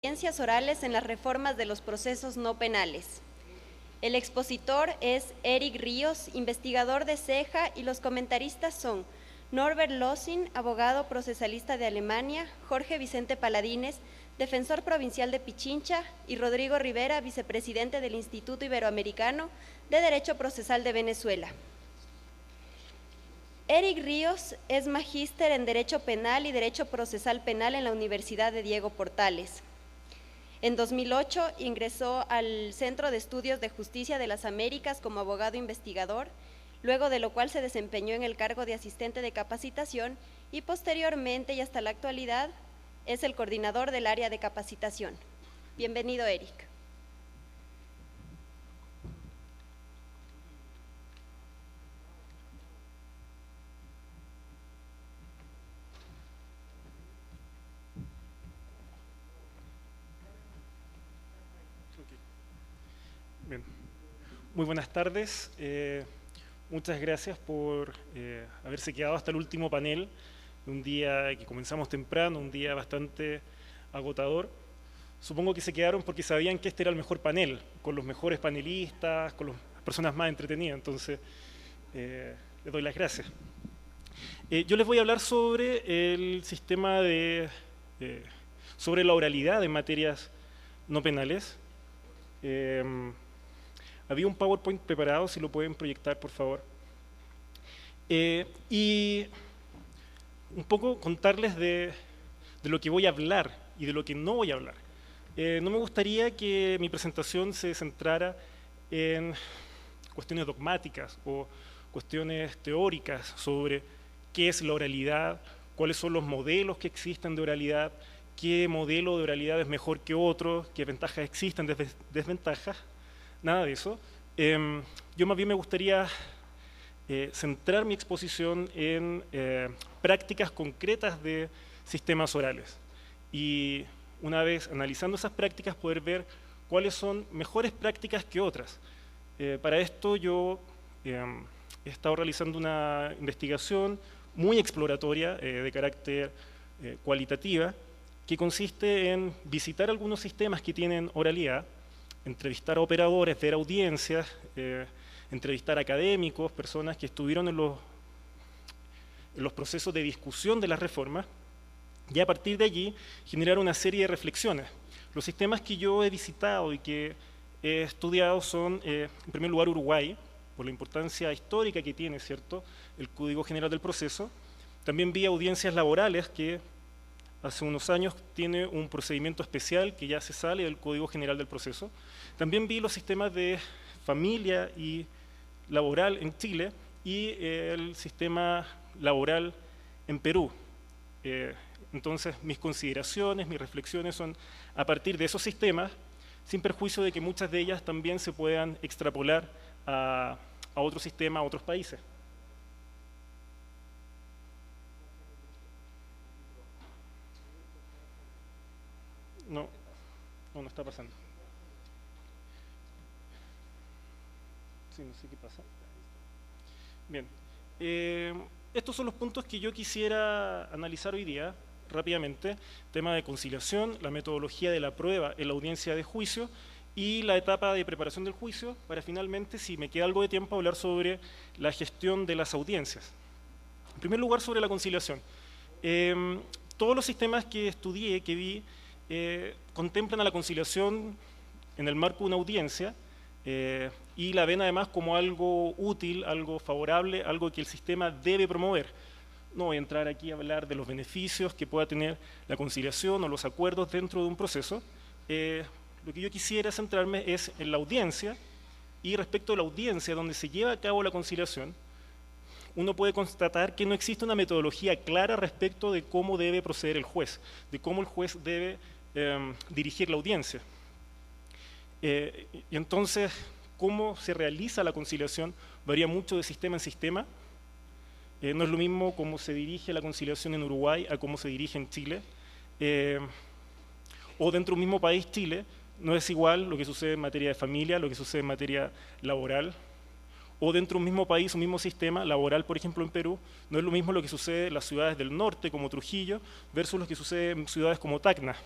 Experiencias orales en las reformas de los procesos no penales. El expositor es Eric Ríos, investigador de CEJA, y los comentaristas son Norbert Lossing, abogado procesalista de Alemania, Jorge Vicente Paladines, defensor provincial de Pichincha, y Rodrigo Rivera, vicepresidente del Instituto Iberoamericano de Derecho Procesal de Venezuela. Eric Ríos es magíster en Derecho Penal y Derecho Procesal Penal en la Universidad de Diego Portales. En 2008 ingresó al Centro de Estudios de Justicia de las Américas como abogado investigador, luego de lo cual se desempeñó en el cargo de asistente de capacitación y posteriormente y hasta la actualidad es el coordinador del área de capacitación. Bienvenido, Eric. Bien. Muy buenas tardes. Muchas gracias por haberse quedado hasta el último panel, un día que comenzamos temprano, un día bastante agotador. Supongo que se quedaron porque sabían que este era el mejor panel, con los mejores panelistas, con las personas más entretenidas, entonces les doy las gracias. Yo les voy a hablar sobre el sistema sobre la oralidad en materias no penales. Había un PowerPoint preparado, si lo pueden proyectar, por favor. Y un poco contarles de lo que voy a hablar y de lo que no voy a hablar. No me gustaría que mi presentación se centrara en cuestiones dogmáticas o cuestiones teóricas sobre qué es la oralidad, cuáles son los modelos que existen de oralidad, qué modelo de oralidad es mejor que otro, qué ventajas existen, desventajas. Nada de eso. Yo más bien me gustaría centrar mi exposición en prácticas concretas de sistemas orales. Y una vez analizando esas prácticas, poder ver cuáles son mejores prácticas que otras. Para esto yo he estado realizando una investigación muy exploratoria de carácter cualitativa, que consiste en visitar algunos sistemas que tienen oralidad, entrevistar a operadores, ver audiencias, entrevistar a académicos, personas que estuvieron en los procesos de discusión de las reformas, y a partir de allí generar una serie de reflexiones. Los sistemas que yo he visitado y que he estudiado son, en primer lugar, Uruguay, por la importancia histórica que tiene, ¿cierto?, el Código General del Proceso. También vi audiencias laborales que hace unos años tiene un procedimiento especial que ya se sale del Código General del Proceso. También vi los sistemas de familia y laboral en Chile y el sistema laboral en Perú. Entonces, mis consideraciones, mis reflexiones son a partir de esos sistemas, sin perjuicio de que muchas de ellas también se puedan extrapolar a otros sistemas, a otros países. No está pasando. Sí, no sé qué pasa. Bien. Estos son los puntos que yo quisiera analizar hoy día, rápidamente. Tema de conciliación, la metodología de la prueba en la audiencia de juicio y la etapa de preparación del juicio, para finalmente, si me queda algo de tiempo, hablar sobre la gestión de las audiencias. En primer lugar, sobre la conciliación. Todos los sistemas que estudié, que vi, contemplan a la conciliación en el marco de una audiencia y la ven además como algo útil, algo favorable, algo que el sistema debe promover. No voy a entrar aquí a hablar de los beneficios que pueda tener la conciliación o los acuerdos dentro de un proceso. Lo que yo quisiera centrarme es en la audiencia, y respecto a la audiencia donde se lleva a cabo la conciliación, uno puede constatar que no existe una metodología clara respecto de cómo debe proceder el juez, de cómo el juez debe dirigir la audiencia. Y entonces, cómo se realiza la conciliación varía mucho de sistema en sistema. No es lo mismo cómo se dirige la conciliación en Uruguay a cómo se dirige en Chile. O dentro del mismo país, Chile, no es igual lo que sucede en materia de familia, lo que sucede en materia laboral. O dentro de un mismo país, un mismo sistema laboral, por ejemplo en Perú, no es lo mismo lo que sucede en las ciudades del norte como Trujillo versus lo que sucede en ciudades como Tacna.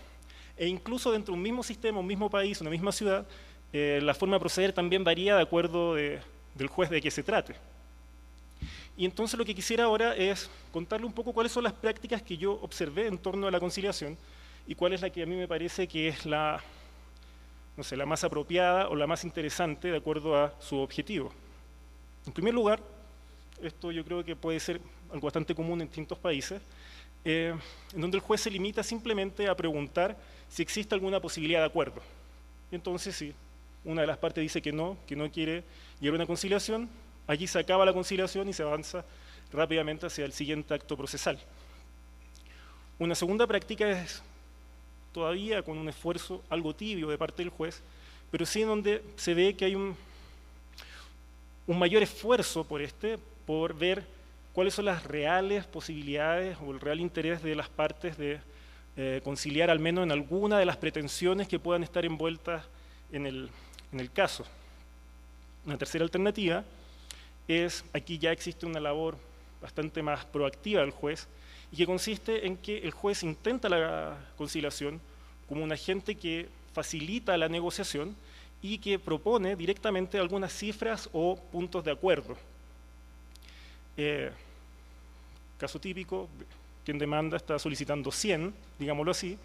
E incluso dentro de un mismo sistema, un mismo país, una misma ciudad, la forma de proceder también varía de acuerdo del juez de qué se trate. Y entonces lo que quisiera ahora es contarle un poco cuáles son las prácticas que yo observé en torno a la conciliación y cuál es la que a mí me parece que es la, no sé, la más apropiada o la más interesante de acuerdo a su objetivo. En primer lugar, esto yo creo que puede ser algo bastante común en distintos países, en donde el juez se limita simplemente a preguntar si existe alguna posibilidad de acuerdo. Y entonces, si una de las partes dice que no quiere llegar a una conciliación, allí se acaba la conciliación y se avanza rápidamente hacia el siguiente acto procesal. Una segunda práctica es todavía con un esfuerzo algo tibio de parte del juez, pero sí en donde se ve que hay un mayor esfuerzo por ver cuáles son las reales posibilidades o el real interés de las partes de conciliar al menos en alguna de las pretensiones que puedan estar envueltas en el caso. Una tercera alternativa es, aquí ya existe una labor bastante más proactiva del juez, y que consiste en que el juez intenta la conciliación como un agente que facilita la negociación y que propone directamente algunas cifras o puntos de acuerdo. Caso típico, quien demanda está solicitando 100, digámoslo así,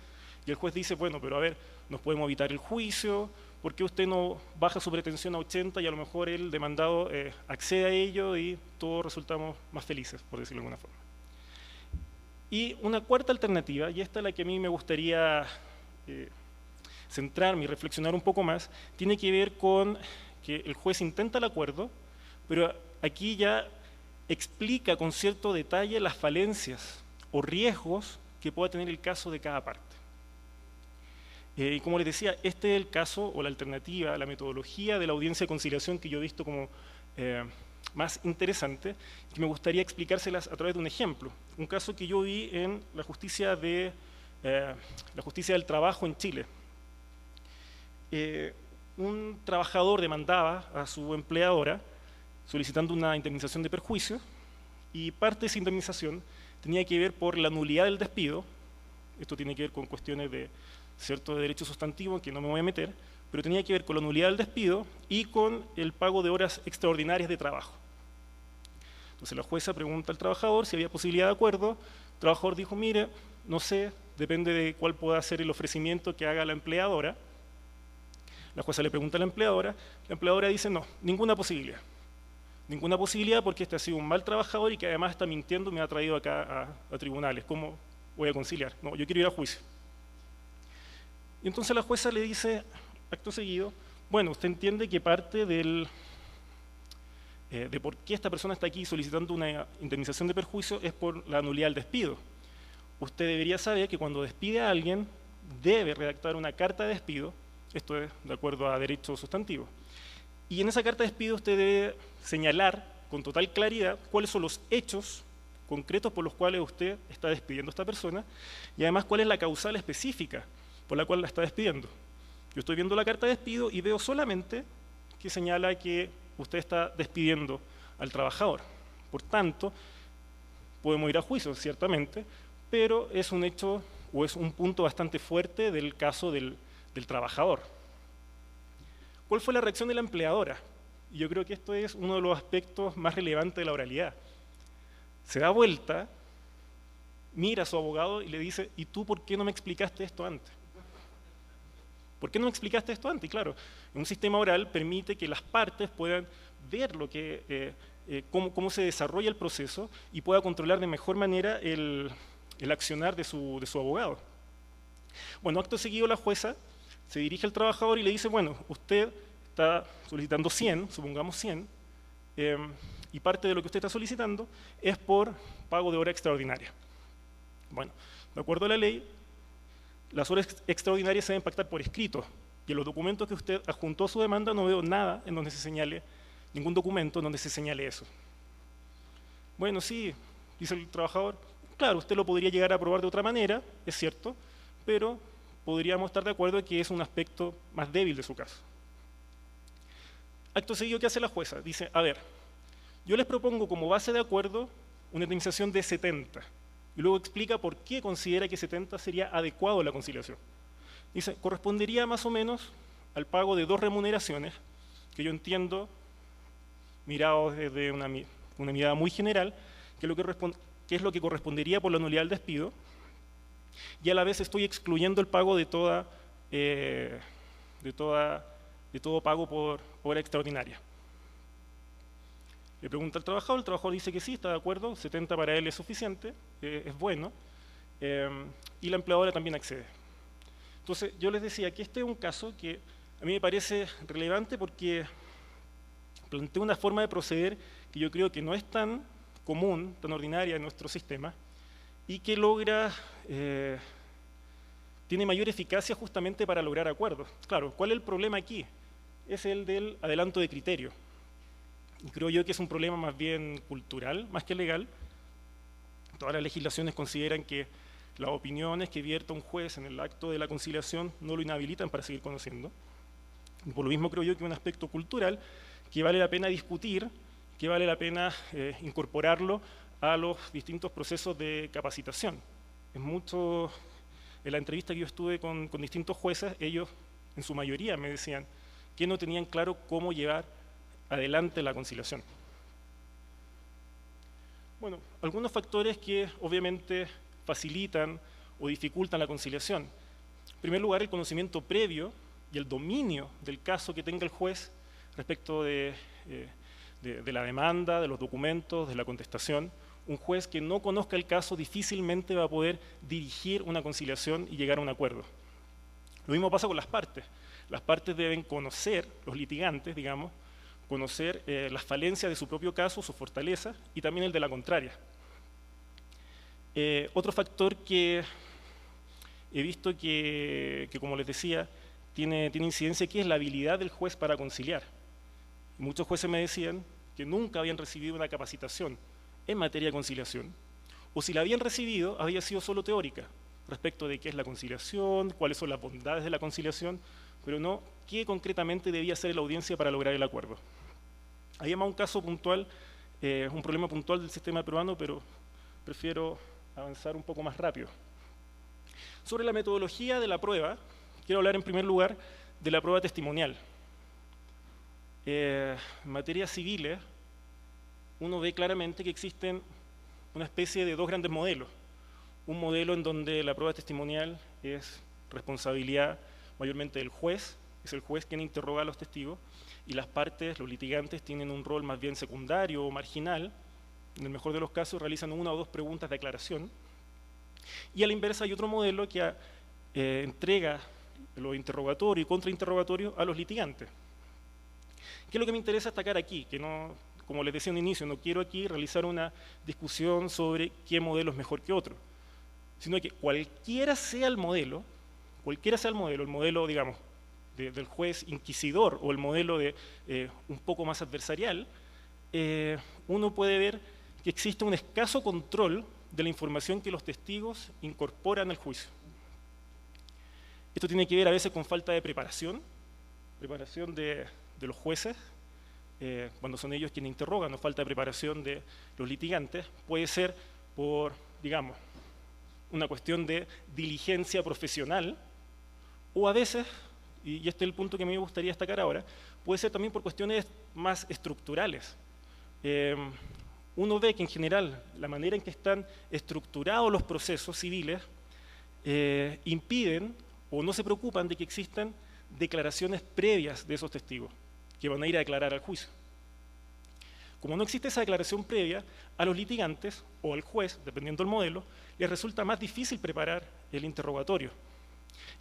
y el juez dice, bueno, pero a ver, nos podemos evitar el juicio, ¿por qué usted no baja su pretensión a 80 y a lo mejor el demandado accede a ello y todos resultamos más felices, por decirlo de alguna forma? Y una cuarta alternativa, y esta es la que a mí me gustaría centrarme y reflexionar un poco más, tiene que ver con que el juez intenta el acuerdo, pero aquí ya explica con cierto detalle las falencias o riesgos que pueda tener el caso de cada parte. Y como les decía, este es el caso o la alternativa, la metodología de la audiencia de conciliación que yo he visto como más interesante, que me gustaría explicárselas a través de un ejemplo. Un caso que yo vi en la justicia del trabajo en Chile. Un trabajador demandaba a su empleadora solicitando una indemnización de perjuicio, y parte de esa indemnización tenía que ver por la nulidad del despido. Esto tiene que ver con cuestiones de cierto derecho sustantivo, que no me voy a meter, pero tenía que ver con la nulidad del despido y con el pago de horas extraordinarias de trabajo. Entonces la jueza pregunta al trabajador si había posibilidad de acuerdo. El trabajador dijo, mire, no sé, depende de cuál pueda ser el ofrecimiento que haga la empleadora. La jueza le pregunta a la empleadora dice, no, ninguna posibilidad. Ninguna posibilidad porque este ha sido un mal trabajador y que además está mintiendo y me ha traído acá a tribunales. ¿Cómo voy a conciliar? No, yo quiero ir a juicio. Y entonces la jueza le dice, acto seguido, bueno, usted entiende que parte de por qué esta persona está aquí solicitando una indemnización de perjuicio es por la nulidad del despido. Usted debería saber que cuando despide a alguien debe redactar una carta de despido, esto es de acuerdo a derecho sustantivo, y en esa carta de despido usted debe señalar con total claridad cuáles son los hechos concretos por los cuales usted está despidiendo a esta persona y además cuál es la causal específica por la cual la está despidiendo. Yo estoy viendo la carta de despido y veo solamente que señala que usted está despidiendo al trabajador. Por tanto, podemos ir a juicio, ciertamente, pero es un hecho o es un punto bastante fuerte del caso del trabajador. ¿Cuál fue la reacción de la empleadora? Y yo creo que esto es uno de los aspectos más relevantes de la oralidad. Se da vuelta, mira a su abogado y le dice, ¿y tú por qué no me explicaste esto antes? ¿Por qué no me explicaste esto antes? Y claro, un sistema oral permite que las partes puedan ver cómo se desarrolla el proceso y pueda controlar de mejor manera el accionar de su abogado. Bueno, acto seguido la jueza se dirige al trabajador y le dice, bueno, usted está solicitando 100, supongamos 100, y parte de lo que usted está solicitando es por pago de hora extraordinaria. Bueno, de acuerdo a la ley, las horas extraordinarias se deben pactar por escrito, y en los documentos que usted adjuntó a su demanda no veo nada en donde se señale, ningún documento en donde se señale eso. Bueno, sí, dice el trabajador, claro, usted lo podría llegar a aprobar de otra manera, es cierto, pero podríamos estar de acuerdo en que es un aspecto más débil de su caso. Acto seguido, ¿qué hace la jueza? Dice, a ver, yo les propongo como base de acuerdo una indemnización de 70, y luego explica por qué considera que 70 sería adecuado a la conciliación. Dice, correspondería más o menos al pago de 2 remuneraciones, que yo entiendo, mirado desde una mirada muy general, que es lo que correspondería por la nulidad del despido, y a la vez estoy excluyendo el pago de todo pago por hora extraordinaria. Le pregunta al trabajador dice que sí, está de acuerdo, 70 para él es suficiente, es bueno, y la empleadora también accede. Entonces, yo les decía que este es un caso que a mí me parece relevante porque plantea una forma de proceder que yo creo que no es tan común, tan ordinaria en nuestro sistema, y que tiene mayor eficacia justamente para lograr acuerdos. Claro, ¿cuál es el problema aquí? Es el del adelanto de criterio. Y creo yo que es un problema más bien cultural, más que legal. Todas las legislaciones consideran que las opiniones que vierta un juez en el acto de la conciliación no lo inhabilitan para seguir conociendo. Y por lo mismo creo yo que es un aspecto cultural que vale la pena discutir, que vale la pena incorporarlo a los distintos procesos de capacitación. En la entrevista que yo estuve con distintos jueces, ellos en su mayoría me decían que no tenían claro cómo llevar adelante la conciliación. Bueno, algunos factores que obviamente facilitan o dificultan la conciliación. En primer lugar, el conocimiento previo y el dominio del caso que tenga el juez respecto de la demanda, de los documentos, de la contestación. Un juez que no conozca el caso difícilmente va a poder dirigir una conciliación y llegar a un acuerdo. Lo mismo pasa con las partes. Las partes deben conocer, los litigantes, digamos, conocer las falencias de su propio caso, sus fortalezas, y también el de la contraria. Otro factor que he visto que, como les decía, tiene incidencia aquí es la habilidad del juez para conciliar. Muchos jueces me decían que nunca habían recibido una capacitación en materia de conciliación, o si la habían recibido, había sido solo teórica, respecto de qué es la conciliación, cuáles son las bondades de la conciliación, pero no qué concretamente debía hacer la audiencia para lograr el acuerdo. Hay más un caso puntual, un problema puntual del sistema peruano, pero prefiero avanzar un poco más rápido. Sobre la metodología de la prueba, quiero hablar en primer lugar de la prueba testimonial. En materias civiles, uno ve claramente que existen una especie de 2 grandes modelos. Un modelo en donde la prueba testimonial es responsabilidad mayormente del juez, es el juez quien interroga a los testigos, y las partes, los litigantes, tienen un rol más bien secundario o marginal. En el mejor de los casos realizan 1 o 2 preguntas de aclaración. Y a la inversa hay otro modelo que entrega los interrogatorios y contrainterrogatorios a los litigantes. ¿Qué es lo que me interesa destacar aquí? Que no, como les decía en un inicio, no quiero aquí realizar una discusión sobre qué modelo es mejor que otro, sino que cualquiera sea el modelo, el modelo, digamos, del juez inquisidor o el modelo un poco más adversarial, uno puede ver que existe un escaso control de la información que los testigos incorporan al juicio. Esto tiene que ver a veces con falta de preparación de los jueces, cuando son ellos quienes interrogan, o falta de preparación de los litigantes. Puede ser por, digamos, una cuestión de diligencia profesional, o a veces, y este es el punto que me gustaría destacar ahora, puede ser también por cuestiones más estructurales. Uno ve que en general la manera en que están estructurados los procesos civiles impiden o no se preocupan de que existan declaraciones previas de esos testigos que van a ir a declarar al juicio. Como no existe esa declaración previa, a los litigantes o al juez, dependiendo del modelo, les resulta más difícil preparar el interrogatorio.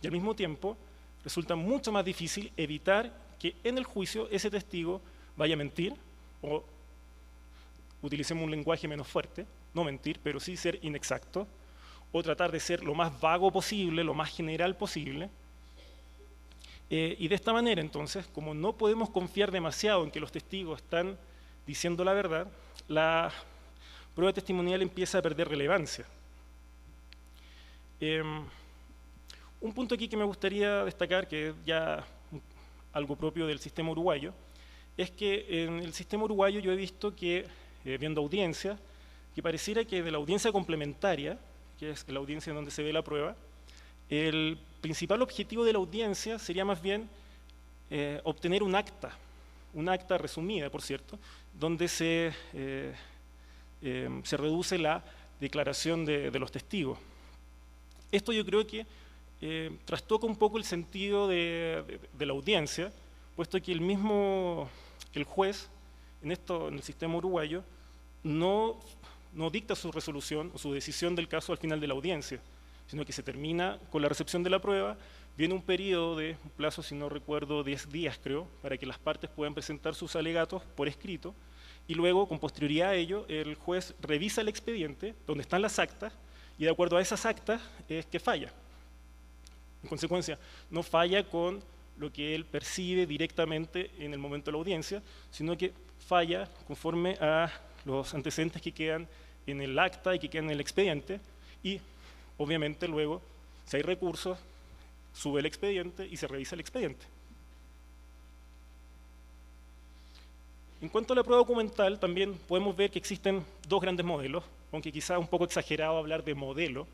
Y al mismo tiempo, resulta mucho más difícil evitar que en el juicio ese testigo vaya a mentir, o utilicemos un lenguaje menos fuerte, no mentir, pero sí ser inexacto, o tratar de ser lo más vago posible, lo más general posible. Y de esta manera, entonces, como no podemos confiar demasiado en que los testigos están diciendo la verdad, la prueba testimonial empieza a perder relevancia. Un punto aquí que me gustaría destacar, que es ya algo propio del sistema uruguayo, es que en el sistema uruguayo yo he visto que, viendo audiencias, que pareciera que de la audiencia complementaria, que es la audiencia en donde se ve la prueba, el principal objetivo de la audiencia sería más bien obtener un acta resumida, por cierto, donde se reduce la declaración de los testigos. Esto yo creo que trastoca un poco el sentido de la audiencia, puesto que el juez en el sistema uruguayo no dicta su resolución o su decisión del caso al final de la audiencia, sino que se termina con la recepción de la prueba, viene un periodo de un plazo, si no recuerdo, 10 días creo, para que las partes puedan presentar sus alegatos por escrito, y luego, con posterioridad a ello, el juez revisa el expediente donde están las actas, y de acuerdo a esas actas es que falla. En consecuencia, no falla con lo que él percibe directamente en el momento de la audiencia, sino que falla conforme a los antecedentes que quedan en el acta y que quedan en el expediente, y obviamente luego, si hay recursos, sube el expediente y se revisa el expediente. En cuanto a la prueba documental, también podemos ver que existen dos grandes modelos, aunque quizá un poco exagerado hablar de modelo,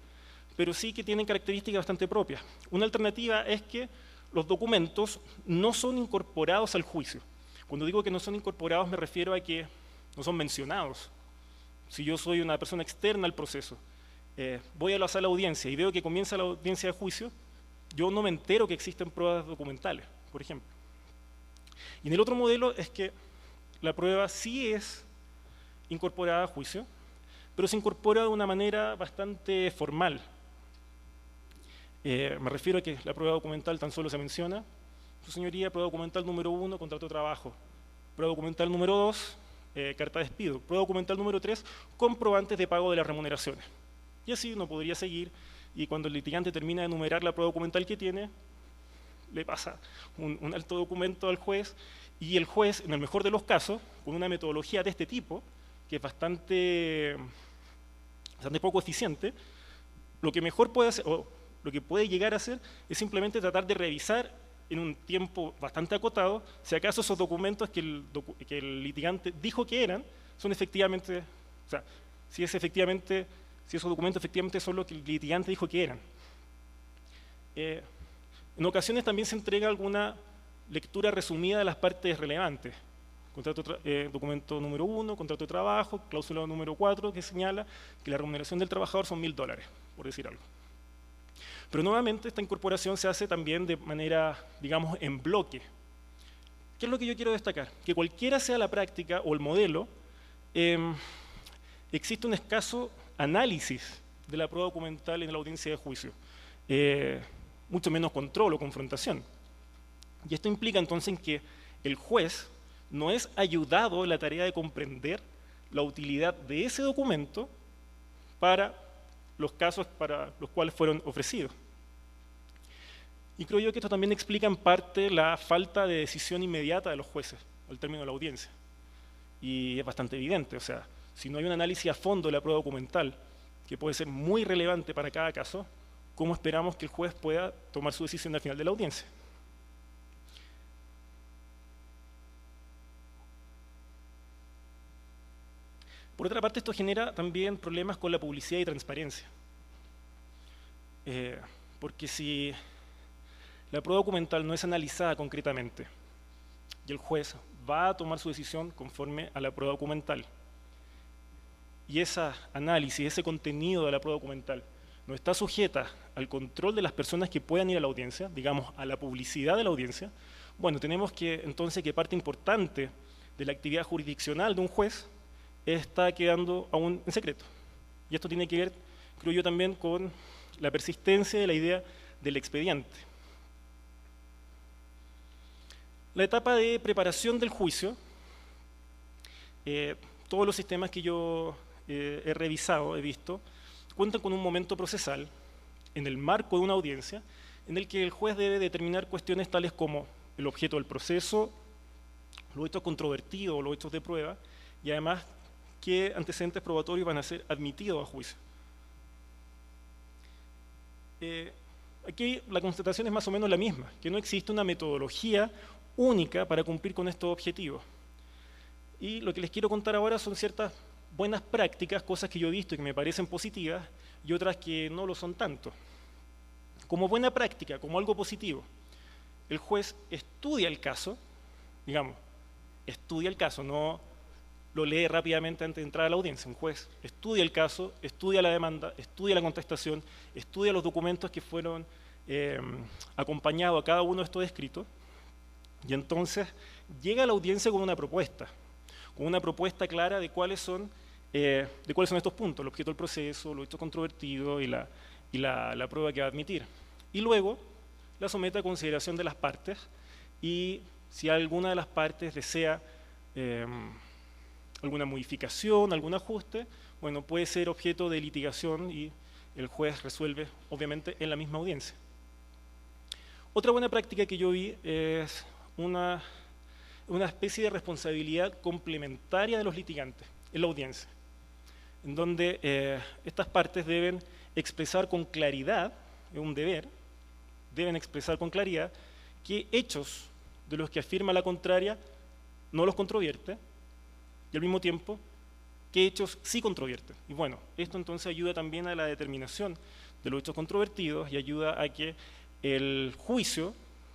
pero sí que tienen características bastante propias. Una alternativa es que los documentos no son incorporados al juicio. Cuando digo que no son incorporados me refiero a que no son mencionados. Si yo soy una persona externa al proceso, voy a la sala de audiencia y veo que comienza la audiencia de juicio, yo no me entero que existen pruebas documentales, por ejemplo. Y en el otro modelo es que la prueba sí es incorporada a juicio, pero se incorpora de una manera bastante formal. Me refiero a que la prueba documental tan solo se menciona, su señoría, prueba documental número 1, contrato de trabajo, prueba documental número 2, carta de despido, prueba documental número 3, comprobantes de pago de las remuneraciones. Y así uno podría seguir, y cuando el litigante termina de enumerar la prueba documental que tiene, le pasa un alto documento al juez, y el juez, en el mejor de los casos, con una metodología de este tipo, que es bastante poco eficiente, lo que mejor puede hacer, o lo que puede llegar a hacer, es simplemente tratar de revisar en un tiempo bastante acotado, si acaso esos documentos que el litigante dijo que eran, son efectivamente, o sea, si esos documentos efectivamente son lo que el litigante dijo que eran. En ocasiones también se entrega alguna lectura resumida de las partes relevantes. Documento número 1, contrato de trabajo, cláusula número 4, que señala que la remuneración del trabajador son $1000, por decir algo. Pero nuevamente esta incorporación se hace también de manera, digamos, en bloque. ¿Qué es lo que yo quiero destacar? Que cualquiera sea la práctica o el modelo, existe un escaso análisis de la prueba documental en la audiencia de juicio, mucho menos control o confrontación. Y esto implica entonces que el juez no es ayudado en la tarea de comprender la utilidad de ese documento para los casos para los cuales fueron ofrecidos. Y creo yo que esto también explica en parte la falta de decisión inmediata de los jueces al término de la audiencia. Y es bastante evidente, o sea, si no hay un análisis a fondo de la prueba documental, que puede ser muy relevante para cada caso, ¿cómo esperamos que el juez pueda tomar su decisión al final de la audiencia? Por otra parte, esto genera también problemas con la publicidad y transparencia. Porque si la prueba documental no es analizada concretamente y el juez va a tomar su decisión conforme a la prueba documental, y ese análisis, ese contenido de la prueba documental no está sujeta al control de las personas que puedan ir a la audiencia, digamos, a la publicidad de la audiencia, bueno, tenemos que entonces que parte importante de la actividad jurisdiccional de un juez está quedando aún en secreto. Y esto tiene que ver, creo yo, también con la persistencia de la idea del expediente. La etapa de preparación del juicio, todos los sistemas que yo he revisado, he visto, cuentan con un momento procesal en el marco de una audiencia en el que el juez debe determinar cuestiones tales como el objeto del proceso, los hechos controvertidos o los hechos de prueba, y además qué antecedentes probatorios van a ser admitidos a juicio. Aquí la constatación es más o menos la misma, que no existe una metodología única para cumplir con estos objetivos. Y lo que les quiero contar ahora son ciertas buenas prácticas, cosas que yo he visto y que me parecen positivas, y otras que no lo son tanto. Como buena práctica, como algo positivo, el juez estudia el caso, digamos, estudia el caso, no lo lee rápidamente antes de entrar a la audiencia. Un juez estudia el caso, estudia la demanda, estudia la contestación, estudia los documentos que fueron acompañados a cada uno de estos escritos, y entonces llega a la audiencia con una propuesta clara de cuáles son estos puntos: el objeto del proceso, los hechos controvertidos y la prueba que va a admitir. Y luego la somete a consideración de las partes, y si alguna de las partes desea alguna modificación, algún ajuste, bueno, puede ser objeto de litigación y el juez resuelve, obviamente, en la misma audiencia. Otra buena práctica que yo vi es una especie de responsabilidad complementaria de los litigantes en la audiencia, en donde estas partes deben expresar con claridad, es un deber, deben expresar con claridad qué hechos de los que afirma la contraria no los controvierte, y al mismo tiempo qué hechos sí controvierte. Y bueno, esto entonces ayuda también a la determinación de los hechos controvertidos y ayuda a que el juicio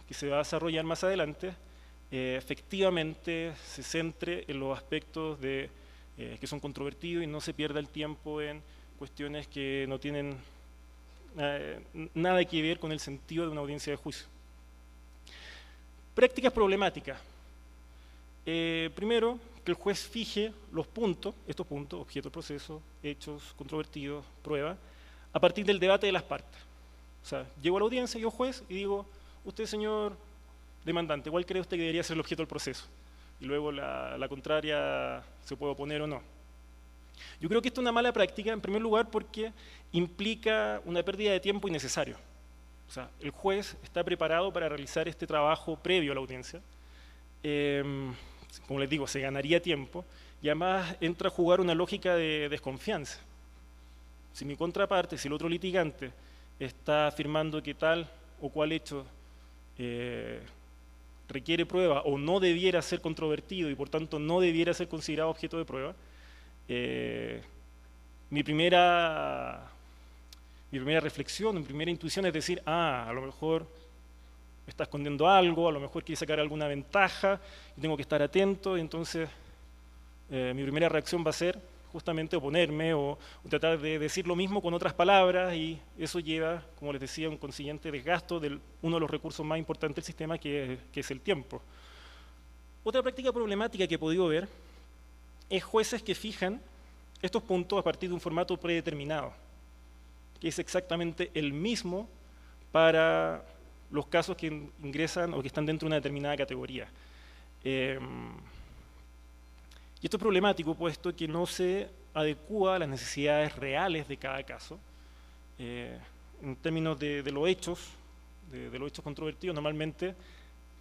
que se va a desarrollar más adelante efectivamente se centre en los aspectos que son controvertidos y no se pierda el tiempo en cuestiones que no tienen nada que ver con el sentido de una audiencia de juicio. Prácticas problemáticas. Primero, que el juez fije los puntos, estos puntos, objeto del proceso, hechos controvertidos, prueba, a partir del debate de las partes. O sea, llego a la audiencia, yo juez, y digo: usted, señor demandante, ¿cuál cree usted que debería ser el objeto del proceso? Y luego la contraria se puede oponer o no. Yo creo que esto es una mala práctica, en primer lugar, porque implica una pérdida de tiempo innecesario. O sea, el juez está preparado para realizar este trabajo previo a la audiencia. Como les digo, se ganaría tiempo, y además entra a jugar una lógica de desconfianza. Si mi contraparte, si el otro litigante está afirmando que tal o cual hecho requiere prueba o no debiera ser controvertido y por tanto no debiera ser considerado objeto de prueba, mi primera reflexión, mi primera intuición es decir: a lo mejor está escondiendo algo, a lo mejor quiere sacar alguna ventaja y tengo que estar atento. Y entonces mi primera reacción va a ser justamente oponerme o tratar de decir lo mismo con otras palabras, y eso lleva, como les decía, un consiguiente desgasto de uno de los recursos más importantes del sistema, que es el tiempo. Otra práctica problemática que he podido ver es jueces que fijan estos puntos a partir de un formato predeterminado, que es exactamente el mismo para los casos que ingresan o que están dentro de una determinada categoría. Y esto es problemático, puesto que no se adecúa a las necesidades reales de cada caso. En términos de los hechos, de los hechos controvertidos, normalmente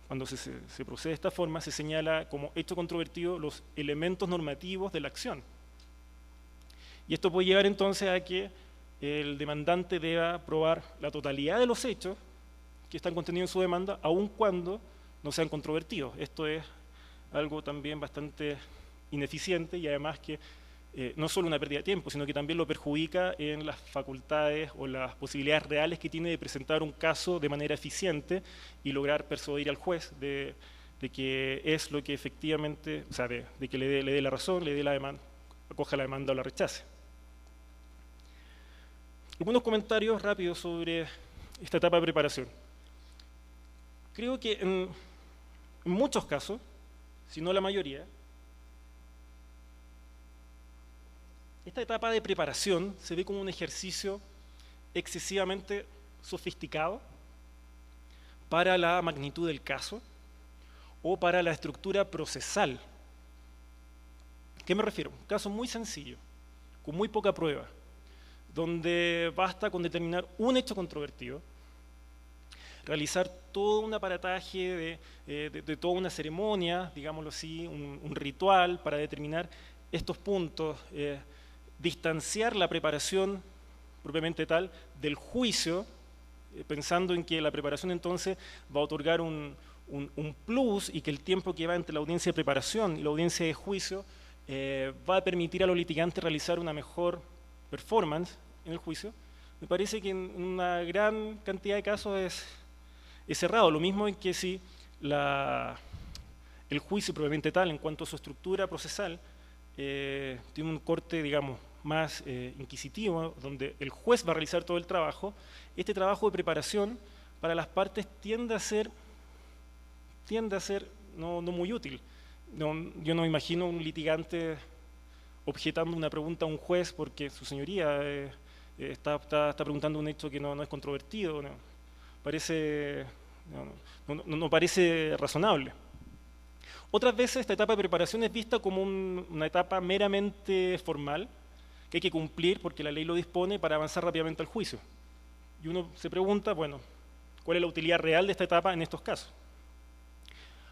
cuando se procede de esta forma se señala como hecho controvertido los elementos normativos de la acción. Y esto puede llevar entonces a que el demandante deba probar la totalidad de los hechos que están contenidos en su demanda, aun cuando no sean controvertidos. Esto es algo también bastante ineficiente, y además que no solo una pérdida de tiempo, sino que también lo perjudica en las facultades o las posibilidades reales que tiene de presentar un caso de manera eficiente y lograr persuadir al juez de que es lo que efectivamente, o sea, de que le dé la razón, le dé la demanda, acoja la demanda o la rechace. Algunos comentarios rápidos sobre esta etapa de preparación. Creo que en muchos casos, si no la mayoría, esta etapa de preparación se ve como un ejercicio excesivamente sofisticado para la magnitud del caso o para la estructura procesal. ¿A qué me refiero? Un caso muy sencillo, con muy poca prueba, donde basta con determinar un hecho controvertido, realizar todo un aparataje de toda una ceremonia, digámoslo así, un ritual para determinar estos puntos, distanciar la preparación propiamente tal del juicio, pensando en que la preparación entonces va a otorgar un plus, y que el tiempo que va entre la audiencia de preparación y la audiencia de juicio va a permitir a los litigantes realizar una mejor performance en el juicio. me parece que en una gran cantidad de casos es cerrado. Lo mismo en que si el juicio propiamente tal, en cuanto a su estructura procesal, tiene un corte, digamos, más inquisitivo, donde el juez va a realizar todo el trabajo, este trabajo de preparación para las partes tiende a ser no muy útil. Yo no me imagino un litigante objetando una pregunta a un juez porque su señoría está preguntando un hecho que no es controvertido. No parece razonable. Otras veces esta etapa de preparación es vista como una etapa meramente formal que hay que cumplir porque la ley lo dispone para avanzar rápidamente al juicio. Y uno se pregunta, bueno, ¿cuál es la utilidad real de esta etapa en estos casos?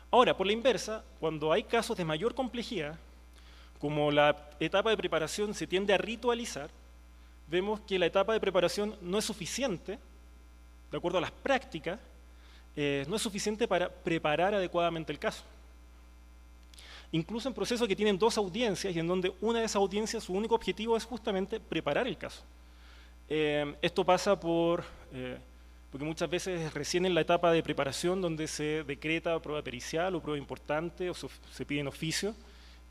Ahora, por la inversa, cuando hay casos de mayor complejidad, como la etapa de preparación se tiende a ritualizar, vemos que la etapa de preparación no es suficiente, de acuerdo a las prácticas, no es suficiente para preparar adecuadamente el caso. Incluso en procesos que tienen 2 audiencias y en donde una de esas audiencias, su único objetivo es justamente preparar el caso. Esto pasa porque muchas veces es recién en la etapa de preparación donde se decreta prueba pericial o prueba importante o se pide en oficio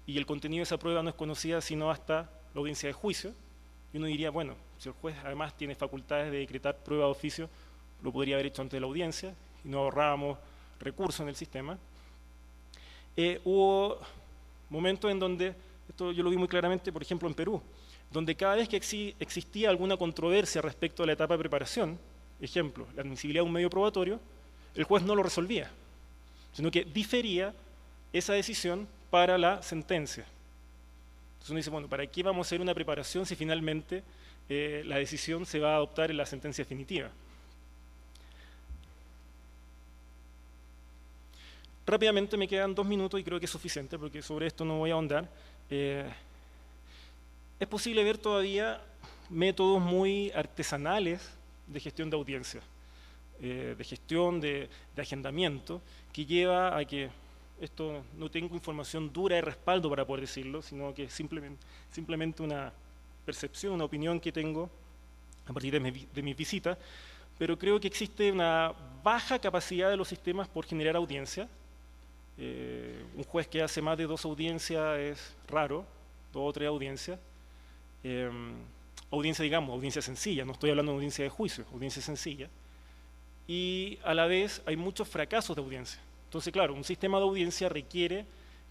y el contenido de esa prueba no es conocida sino hasta la audiencia de juicio. Y uno diría, bueno, si el juez además tiene facultades de decretar prueba de oficio, lo podría haber hecho antes de la audiencia y no ahorrábamos recursos en el sistema. Hubo momentos en donde, esto yo lo vi muy claramente, por ejemplo, en Perú, donde cada vez que existía alguna controversia respecto a la etapa de preparación, ejemplo, la admisibilidad de un medio probatorio, el juez no lo resolvía, sino que difería esa decisión para la sentencia. Entonces uno dice, bueno, ¿para qué vamos a hacer una preparación si finalmente la decisión se va a adoptar en la sentencia definitiva? Rápidamente me quedan 2 minutos y creo que es suficiente porque sobre esto no voy a ahondar. Es posible ver todavía métodos muy artesanales de gestión de audiencia, de gestión de agendamiento, que lleva a que esto no tengo información dura de respaldo para poder decirlo, sino que es simplemente una percepción, una opinión que tengo a partir de mis visitas, pero creo que existe una baja capacidad de los sistemas por generar audiencia. Un juez que hace más de 2 audiencias es raro, 2 o 3 audiencias. Audiencia, digamos, audiencia sencilla, no estoy hablando de audiencia de juicio, audiencia sencilla. Y a la vez hay muchos fracasos de audiencia. Entonces, claro, un sistema de audiencia requiere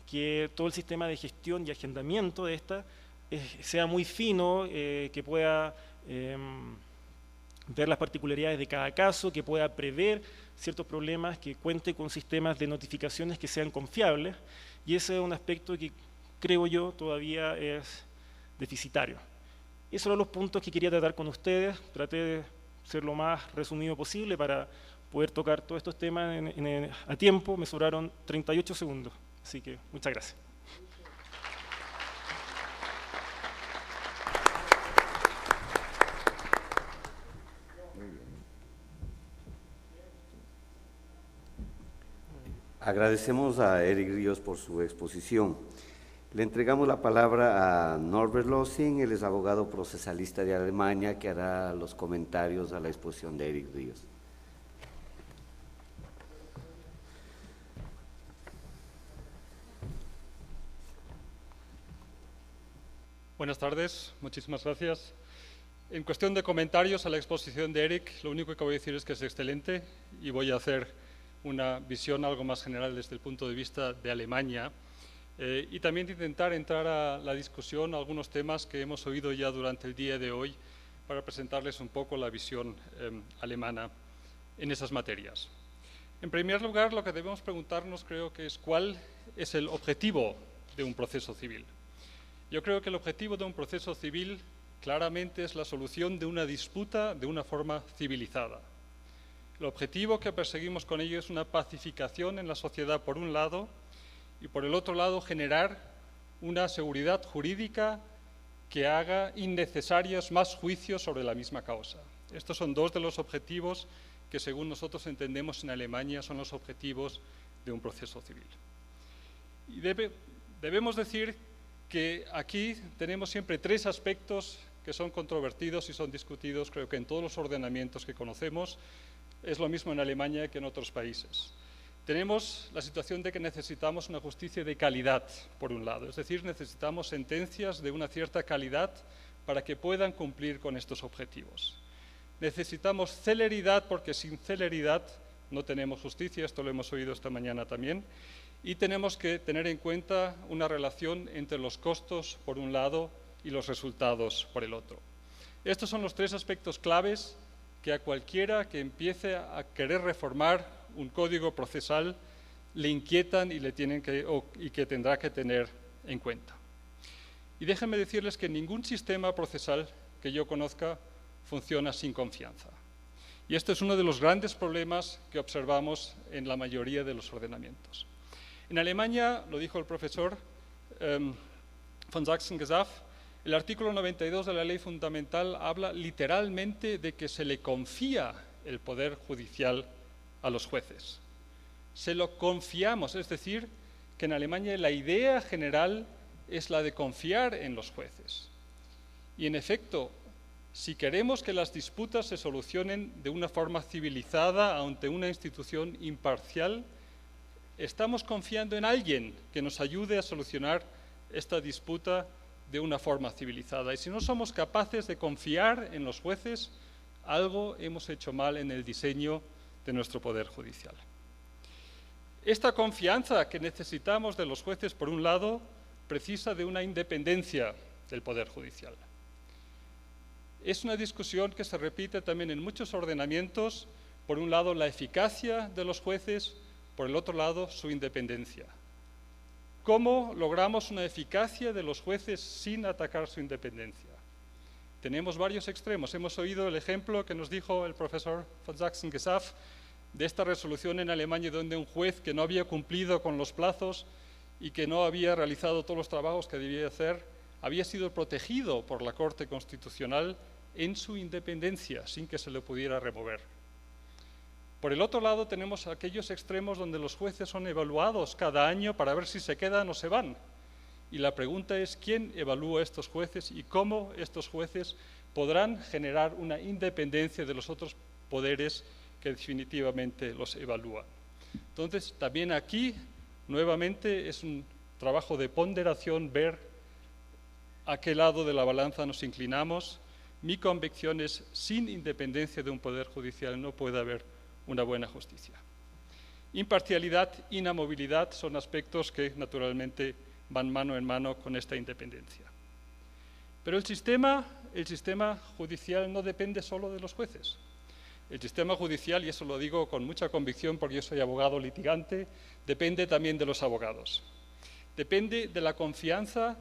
que todo el sistema de gestión y agendamiento de esta sea muy fino, que pueda ver las particularidades de cada caso, que pueda prever ciertos problemas, que cuente con sistemas de notificaciones que sean confiables, y ese es un aspecto que creo yo todavía es deficitario. Esos son los puntos que quería tratar con ustedes, traté de ser lo más resumido posible para poder tocar todos estos temas a tiempo, me sobraron 38 segundos, así que muchas gracias. Agradecemos a Eric Ríos por su exposición. Le entregamos la palabra a Norbert Lossing, él es abogado procesalista de Alemania, que hará los comentarios a la exposición de Eric Ríos. Buenas tardes, muchísimas gracias. En cuestión de comentarios a la exposición de Eric, lo único que voy a decir es que es excelente y voy a hacer una visión algo más general desde el punto de vista de Alemania y también intentar entrar a la discusión algunos temas que hemos oído ya durante el día de hoy para presentarles un poco la visión alemana en esas materias. En primer lugar, lo que debemos preguntarnos creo que es cuál es el objetivo de un proceso civil. Yo creo que el objetivo de un proceso civil claramente es la solución de una disputa de una forma civilizada. El objetivo que perseguimos con ello es una pacificación en la sociedad por un lado y por el otro lado generar una seguridad jurídica que haga innecesarios más juicios sobre la misma causa. Estos son 2 de los objetivos que según nosotros entendemos en Alemania son los objetivos de un proceso civil. Y debemos decir que aquí tenemos siempre 3 aspectos que son controvertidos y son discutidos, creo que en todos los ordenamientos que conocemos. Es lo mismo en Alemania que en otros países. Tenemos la situación de que necesitamos una justicia de calidad, por un lado, es decir, necesitamos sentencias de una cierta calidad para que puedan cumplir con estos objetivos. Necesitamos celeridad, porque sin celeridad no tenemos justicia, esto lo hemos oído esta mañana también, y tenemos que tener en cuenta una relación entre los costos, por un lado, y los resultados, por el otro. Estos son los tres aspectos claves que a cualquiera que empiece a querer reformar un código procesal le inquietan y que tendrá que tener en cuenta. Y déjenme decirles que ningún sistema procesal que yo conozca funciona sin confianza. Y este es uno de los grandes problemas que observamos en la mayoría de los ordenamientos. En Alemania, lo dijo el profesor von Sachsen-Gesafft, el artículo 92 de la Ley Fundamental habla literalmente de que se le confía el poder judicial a los jueces. Se lo confiamos, es decir, que en Alemania la idea general es la de confiar en los jueces. Y en efecto, si queremos que las disputas se solucionen de una forma civilizada ante una institución imparcial, estamos confiando en alguien que nos ayude a solucionar esta disputa de una forma civilizada. Y si no somos capaces de confiar en los jueces, algo hemos hecho mal en el diseño de nuestro poder judicial. Esta confianza que necesitamos de los jueces, por un lado, precisa de una independencia del poder judicial. Es una discusión que se repite también en muchos ordenamientos, por un lado la eficacia de los jueces, por el otro lado su independencia. ¿Cómo logramos una eficacia de los jueces sin atacar su independencia? Tenemos varios extremos. Hemos oído el ejemplo que nos dijo el profesor von Sachsen-Gesafft de esta resolución en Alemania donde un juez que no había cumplido con los plazos y que no había realizado todos los trabajos que debía hacer, había sido protegido por la Corte Constitucional en su independencia, sin que se le pudiera remover. Por el otro lado, tenemos aquellos extremos donde los jueces son evaluados cada año para ver si se quedan o se van. Y la pregunta es, ¿quién evalúa a estos jueces y cómo estos jueces podrán generar una independencia de los otros poderes que definitivamente los evalúan? Entonces, también aquí, nuevamente, es un trabajo de ponderación ver a qué lado de la balanza nos inclinamos. Mi convicción es, sin independencia de un poder judicial no puede haber una buena justicia. Imparcialidad, inamovilidad son aspectos que naturalmente van mano en mano con esta independencia. Pero el sistema judicial no depende solo de los jueces. El sistema judicial, y eso lo digo con mucha convicción porque yo soy abogado litigante, depende también de los abogados. Depende de la confianza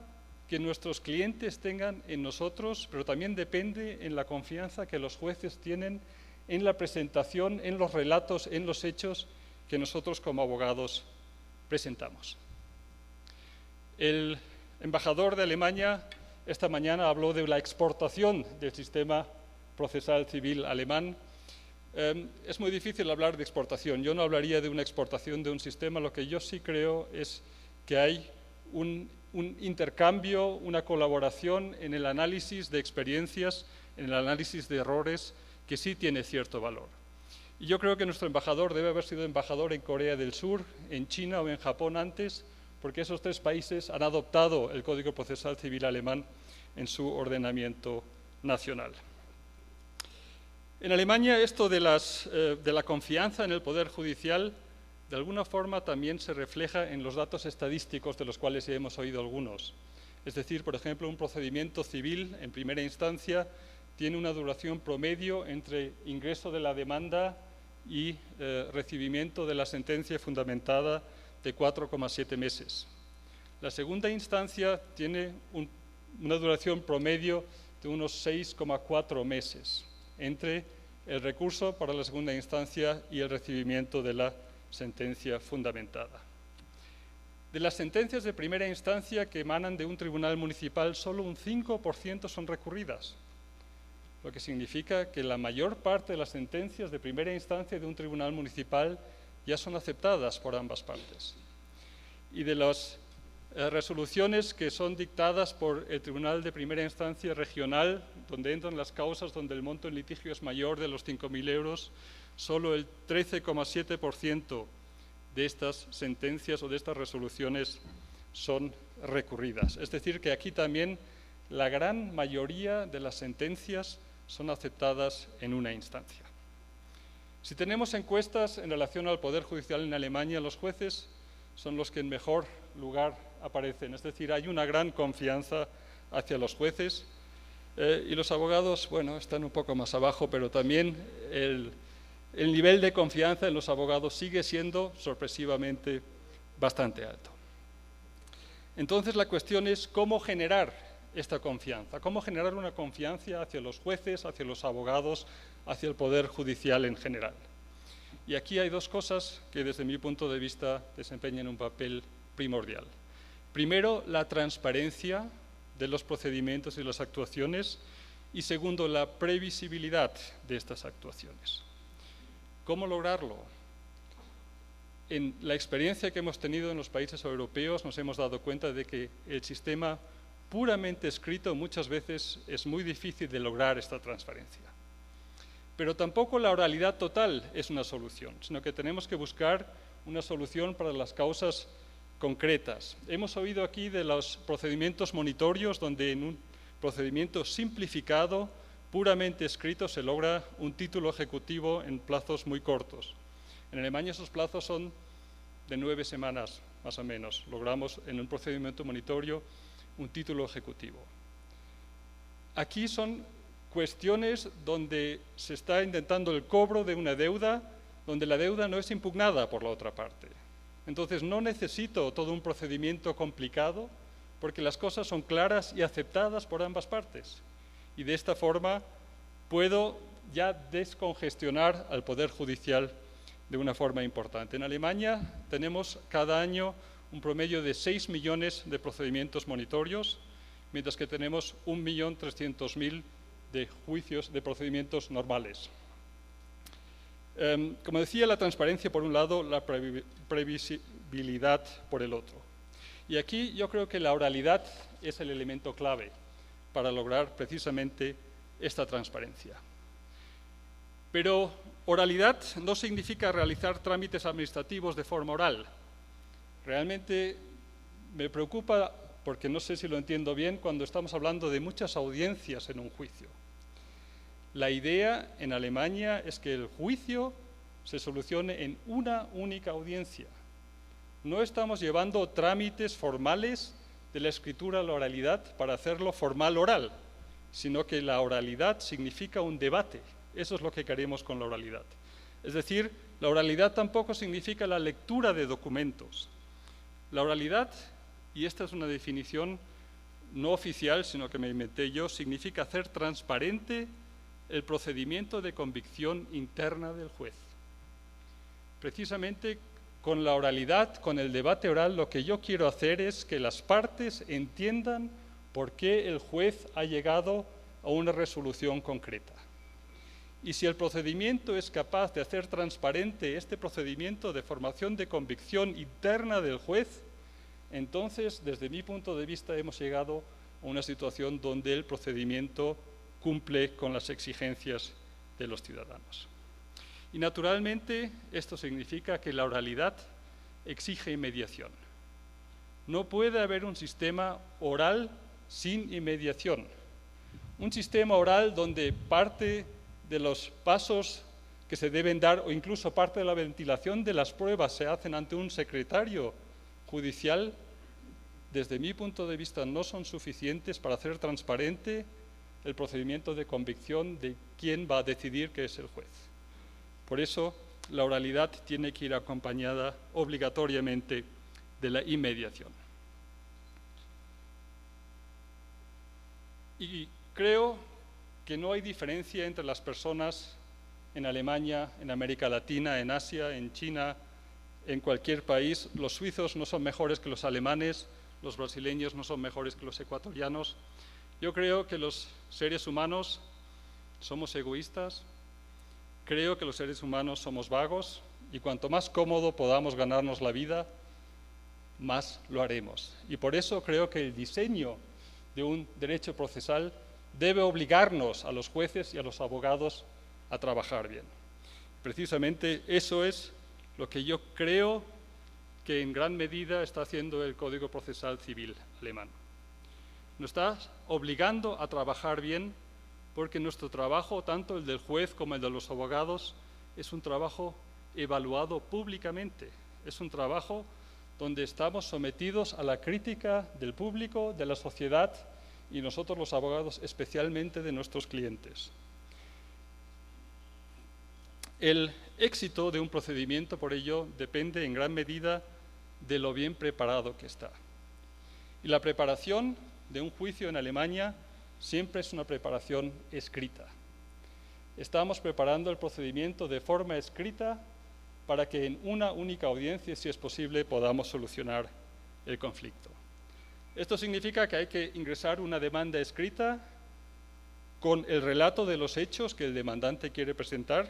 que nuestros clientes tengan en nosotros, pero también depende en la confianza que los jueces tienen en la presentación, en los relatos, en los hechos que nosotros como abogados presentamos. El embajador de Alemania esta mañana habló de la exportación del sistema procesal civil alemán. Es muy difícil hablar de exportación. Yo no hablaría de una exportación de un sistema. Lo que yo sí creo es que hay un intercambio, una colaboración en el análisis de experiencias, en el análisis de errores, que sí tiene cierto valor. Y yo creo que nuestro embajador debe haber sido embajador en Corea del Sur, en China o en Japón antes, porque esos tres países han adoptado el Código Procesal Civil alemán en su ordenamiento nacional. En Alemania esto de la confianza en el Poder Judicial de alguna forma también se refleja en los datos estadísticos de los cuales ya hemos oído algunos. Es decir, por ejemplo, un procedimiento civil en primera instancia tiene una duración promedio entre ingreso de la demanda y recibimiento de la sentencia fundamentada de 4,7 meses. La segunda instancia tiene una duración promedio de unos 6,4 meses entre el recurso para la segunda instancia y el recibimiento de la sentencia fundamentada. De las sentencias de primera instancia que emanan de un tribunal municipal, solo un 5% son recurridas, lo que significa que la mayor parte de las sentencias de primera instancia de un tribunal municipal ya son aceptadas por ambas partes. Y de las resoluciones que son dictadas por el Tribunal de Primera Instancia Regional, donde entran las causas donde el monto en litigio es mayor de los 5.000 euros, solo el 13,7% de estas sentencias o de estas resoluciones son recurridas. Es decir, que aquí también la gran mayoría de las sentencias son aceptadas en una instancia. Si tenemos encuestas en relación al Poder Judicial en Alemania, los jueces son los que en mejor lugar aparecen. Es decir, hay una gran confianza hacia los jueces y los abogados, bueno, están un poco más abajo, pero también el nivel de confianza en los abogados sigue siendo sorpresivamente bastante alto. Entonces, la cuestión es cómo generar esta confianza, cómo generar una confianza hacia los jueces, hacia los abogados, hacia el Poder Judicial en general. Y aquí hay dos cosas que desde mi punto de vista desempeñan un papel primordial. Primero, la transparencia de los procedimientos y las actuaciones y segundo, la previsibilidad de estas actuaciones. ¿Cómo lograrlo? En la experiencia que hemos tenido en los países europeos nos hemos dado cuenta de que el sistema puramente escrito muchas veces es muy difícil de lograr esta transparencia. Pero tampoco la oralidad total es una solución, sino que tenemos que buscar una solución para las causas concretas. Hemos oído aquí de los procedimientos monitorios, donde en un procedimiento simplificado, puramente escrito, se logra un título ejecutivo en plazos muy cortos. En Alemania esos plazos son de 9 semanas, más o menos. Logramos en un procedimiento monitorio un título ejecutivo. Aquí son cuestiones donde se está intentando el cobro de una deuda, donde la deuda no es impugnada por la otra parte. Entonces no necesito todo un procedimiento complicado porque las cosas son claras y aceptadas por ambas partes. Y de esta forma puedo ya descongestionar al Poder Judicial de una forma importante. En Alemania tenemos cada año un promedio de 6 millones de procedimientos monitorios, mientras que tenemos 1.300.000 de juicios, de procedimientos normales. Como decía, la transparencia por un lado, la previsibilidad por el otro. Y aquí yo creo que la oralidad es el elemento clave para lograr precisamente esta transparencia. Pero oralidad no significa realizar trámites administrativos de forma oral. Realmente me preocupa, porque no sé si lo entiendo bien, cuando estamos hablando de muchas audiencias en un juicio. La idea en Alemania es que el juicio se solucione en una única audiencia. No estamos llevando trámites formales de la escritura a la oralidad para hacerlo formal oral, sino que la oralidad significa un debate. Eso es lo que queremos con la oralidad. Es decir, la oralidad tampoco significa la lectura de documentos. La oralidad, y esta es una definición no oficial, sino que me inventé yo, significa hacer transparente el procedimiento de convicción interna del juez. Precisamente con la oralidad, con el debate oral, lo que yo quiero hacer es que las partes entiendan por qué el juez ha llegado a una resolución concreta. Y si el procedimiento es capaz de hacer transparente este procedimiento de formación de convicción interna del juez, entonces, desde mi punto de vista, hemos llegado a una situación donde el procedimiento cumple con las exigencias de los ciudadanos. Y naturalmente, esto significa que la oralidad exige inmediación. No puede haber un sistema oral sin inmediación. Un sistema oral donde parte de los pasos que se deben dar o incluso parte de la ventilación de las pruebas se hacen ante un secretario judicial, desde mi punto de vista no son suficientes para hacer transparente el procedimiento de convicción de quién va a decidir qué es el juez. Por eso, la oralidad tiene que ir acompañada obligatoriamente de la inmediación. Y creo que no hay diferencia entre las personas en Alemania, en América Latina, en Asia, en China, en cualquier país. Los suizos no son mejores que los alemanes, los brasileños no son mejores que los ecuatorianos. Yo creo que los seres humanos somos egoístas, creo que los seres humanos somos vagos y cuanto más cómodo podamos ganarnos la vida, más lo haremos. Y por eso creo que el diseño de un derecho procesal debe obligarnos a los jueces y a los abogados a trabajar bien. Precisamente eso es lo que yo creo que en gran medida está haciendo el Código Procesal Civil alemán. Nos está obligando a trabajar bien porque nuestro trabajo, tanto el del juez como el de los abogados, es un trabajo evaluado públicamente. Es un trabajo donde estamos sometidos a la crítica del público, de la sociedad y nosotros los abogados especialmente de nuestros clientes. El éxito de un procedimiento, por ello, depende en gran medida de lo bien preparado que está. Y la preparación de un juicio en Alemania siempre es una preparación escrita. Estamos preparando el procedimiento de forma escrita para que en una única audiencia, si es posible, podamos solucionar el conflicto. Esto significa que hay que ingresar una demanda escrita con el relato de los hechos que el demandante quiere presentar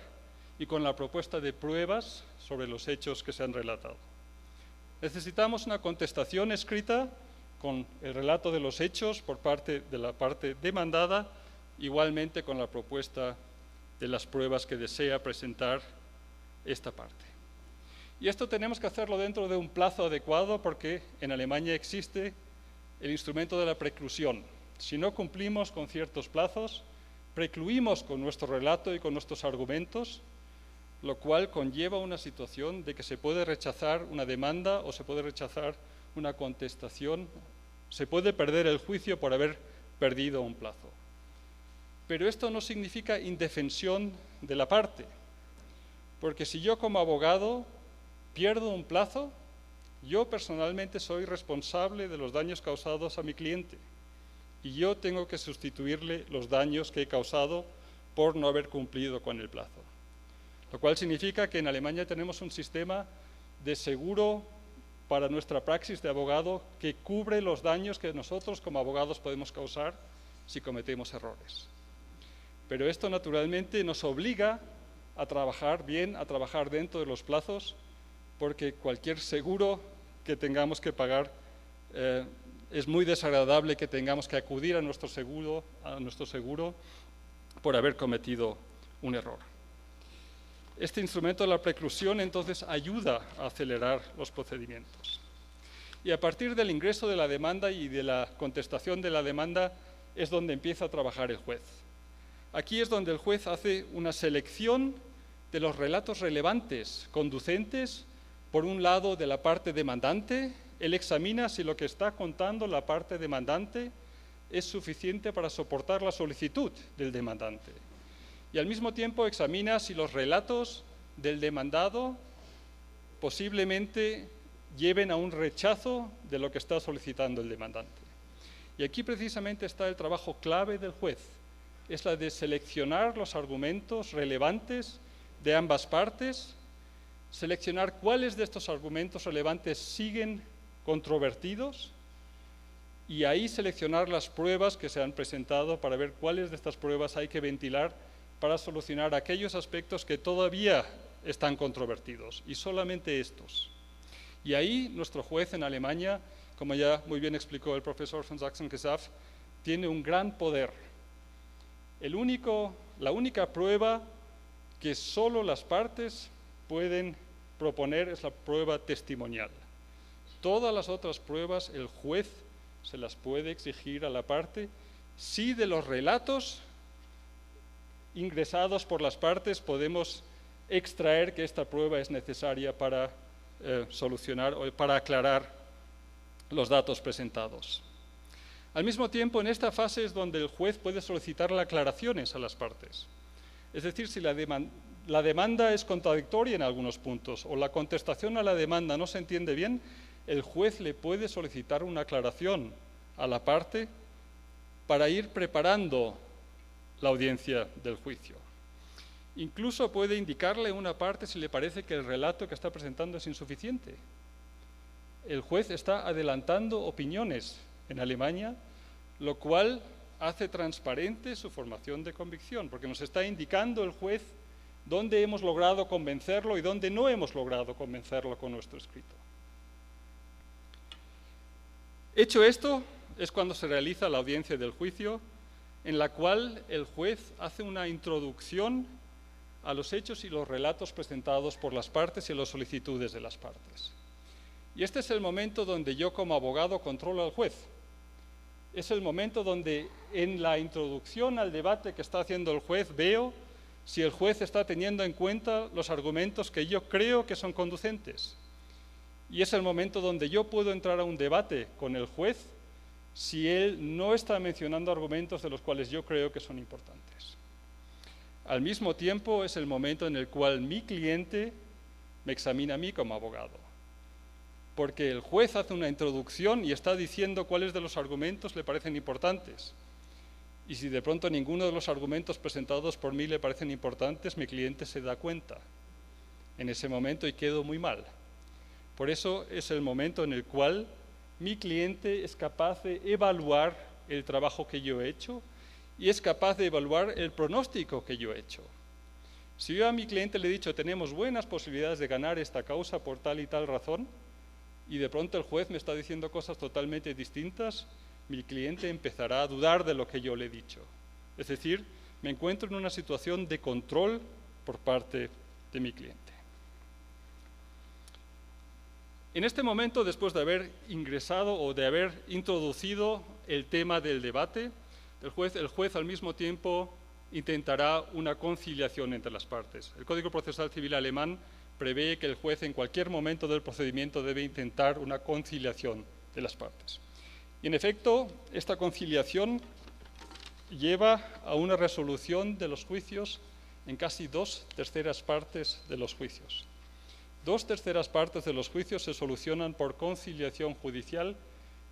y con la propuesta de pruebas sobre los hechos que se han relatado. Necesitamos una contestación escrita con el relato de los hechos por parte de la parte demandada, igualmente con la propuesta de las pruebas que desea presentar esta parte. Y esto tenemos que hacerlo dentro de un plazo adecuado porque en Alemania existe el instrumento de la preclusión. Si no cumplimos con ciertos plazos, precluimos con nuestro relato y con nuestros argumentos, lo cual conlleva una situación de que se puede rechazar una demanda o se puede rechazar una contestación, se puede perder el juicio por haber perdido un plazo. Pero esto no significa indefensión de la parte, porque si yo como abogado pierdo un plazo, yo personalmente soy responsable de los daños causados a mi cliente y yo tengo que sustituirle los daños que he causado por no haber cumplido con el plazo. Lo cual significa que en Alemania tenemos un sistema de seguro para nuestra praxis de abogado que cubre los daños que nosotros como abogados podemos causar si cometemos errores. Pero esto naturalmente nos obliga a trabajar bien, a trabajar dentro de los plazos, porque cualquier seguro que tengamos que pagar es muy desagradable que tengamos que acudir a nuestro seguro por haber cometido un error. Este instrumento de la preclusión entonces ayuda a acelerar los procedimientos. Y a partir del ingreso de la demanda y de la contestación de la demanda es donde empieza a trabajar el juez. Aquí es donde el juez hace una selección de los relatos relevantes, conducentes, por un lado de la parte demandante. Él examina si lo que está contando la parte demandante es suficiente para soportar la solicitud del demandante. Y al mismo tiempo examina si los relatos del demandado posiblemente lleven a un rechazo de lo que está solicitando el demandante. Y aquí precisamente está el trabajo clave del juez, es la de seleccionar los argumentos relevantes de ambas partes, seleccionar cuáles de estos argumentos relevantes siguen controvertidos y ahí seleccionar las pruebas que se han presentado para ver cuáles de estas pruebas hay que ventilar para solucionar aquellos aspectos que todavía están controvertidos, y solamente estos. Y ahí nuestro juez en Alemania, como ya muy bien explicó el profesor von Sachsen-Gesafft, tiene un gran poder. La única prueba que solo las partes pueden proponer es la prueba testimonial. Todas las otras pruebas el juez se las puede exigir a la parte si de los relatos ingresados por las partes podemos extraer que esta prueba es necesaria para solucionar o para aclarar los datos presentados. Al mismo tiempo, en esta fase es donde el juez puede solicitar aclaraciones a las partes. Es decir, si la demanda es contradictoria en algunos puntos o la contestación a la demanda no se entiende bien, el juez le puede solicitar una aclaración a la parte para ir preparando la audiencia del juicio. Incluso puede indicarle a una parte si le parece que el relato que está presentando es insuficiente. El juez está adelantando opiniones en Alemania, lo cual hace transparente su formación de convicción, porque nos está indicando el juez dónde hemos logrado convencerlo y dónde no hemos logrado convencerlo con nuestro escrito. Hecho esto, es cuando se realiza la audiencia del juicio, en la cual el juez hace una introducción a los hechos y los relatos presentados por las partes y a las solicitudes de las partes. Y este es el momento donde yo como abogado controlo al juez. Es el momento donde en la introducción al debate que está haciendo el juez veo si el juez está teniendo en cuenta los argumentos que yo creo que son conducentes. Y es el momento donde yo puedo entrar a un debate con el juez si él no está mencionando argumentos de los cuales yo creo que son importantes. Al mismo tiempo es el momento en el cual mi cliente me examina a mí como abogado, porque el juez hace una introducción y está diciendo cuáles de los argumentos le parecen importantes. Y si de pronto ninguno de los argumentos presentados por mí le parecen importantes, mi cliente se da cuenta en ese momento y quedo muy mal. Por eso es el momento en el cual mi cliente es capaz de evaluar el trabajo que yo he hecho y es capaz de evaluar el pronóstico que yo he hecho. Si yo a mi cliente le he dicho tenemos buenas posibilidades de ganar esta causa por tal y tal razón y de pronto el juez me está diciendo cosas totalmente distintas, mi cliente empezará a dudar de lo que yo le he dicho. Es decir, me encuentro en una situación de control por parte de mi cliente. En este momento, después de haber ingresado o de haber introducido el tema del debate, el juez al mismo tiempo intentará una conciliación entre las partes. El Código Procesal Civil alemán prevé que el juez en cualquier momento del procedimiento debe intentar una conciliación de las partes. Y en efecto, esta conciliación lleva a una resolución de los juicios en casi 2/3 partes de los juicios. 2/3 partes de los juicios se solucionan por conciliación judicial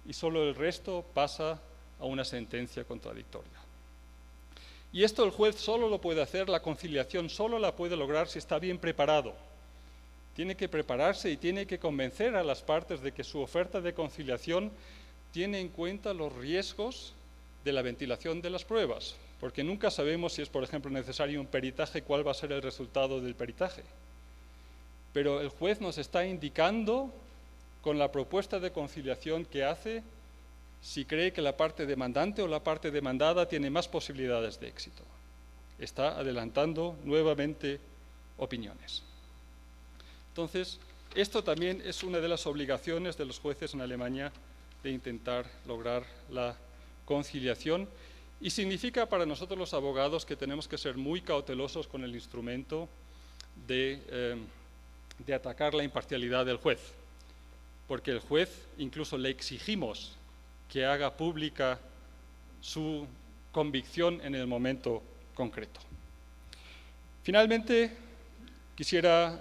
y solo el resto pasa a una sentencia contradictoria. Y esto el juez solo lo puede hacer, la conciliación solo la puede lograr si está bien preparado. Tiene que prepararse y tiene que convencer a las partes de que su oferta de conciliación tiene en cuenta los riesgos de la ventilación de las pruebas, porque nunca sabemos si es, por ejemplo, necesario un peritaje, cuál va a ser el resultado del peritaje. Pero el juez nos está indicando, con la propuesta de conciliación que hace, si cree que la parte demandante o la parte demandada tiene más posibilidades de éxito. Está adelantando nuevamente opiniones. Entonces, esto también es una de las obligaciones de los jueces en Alemania de intentar lograr la conciliación y significa para nosotros los abogados que tenemos que ser muy cautelosos con el instrumento de atacar la imparcialidad del juez, porque el juez incluso le exigimos que haga pública su convicción en el momento concreto. Finalmente, quisiera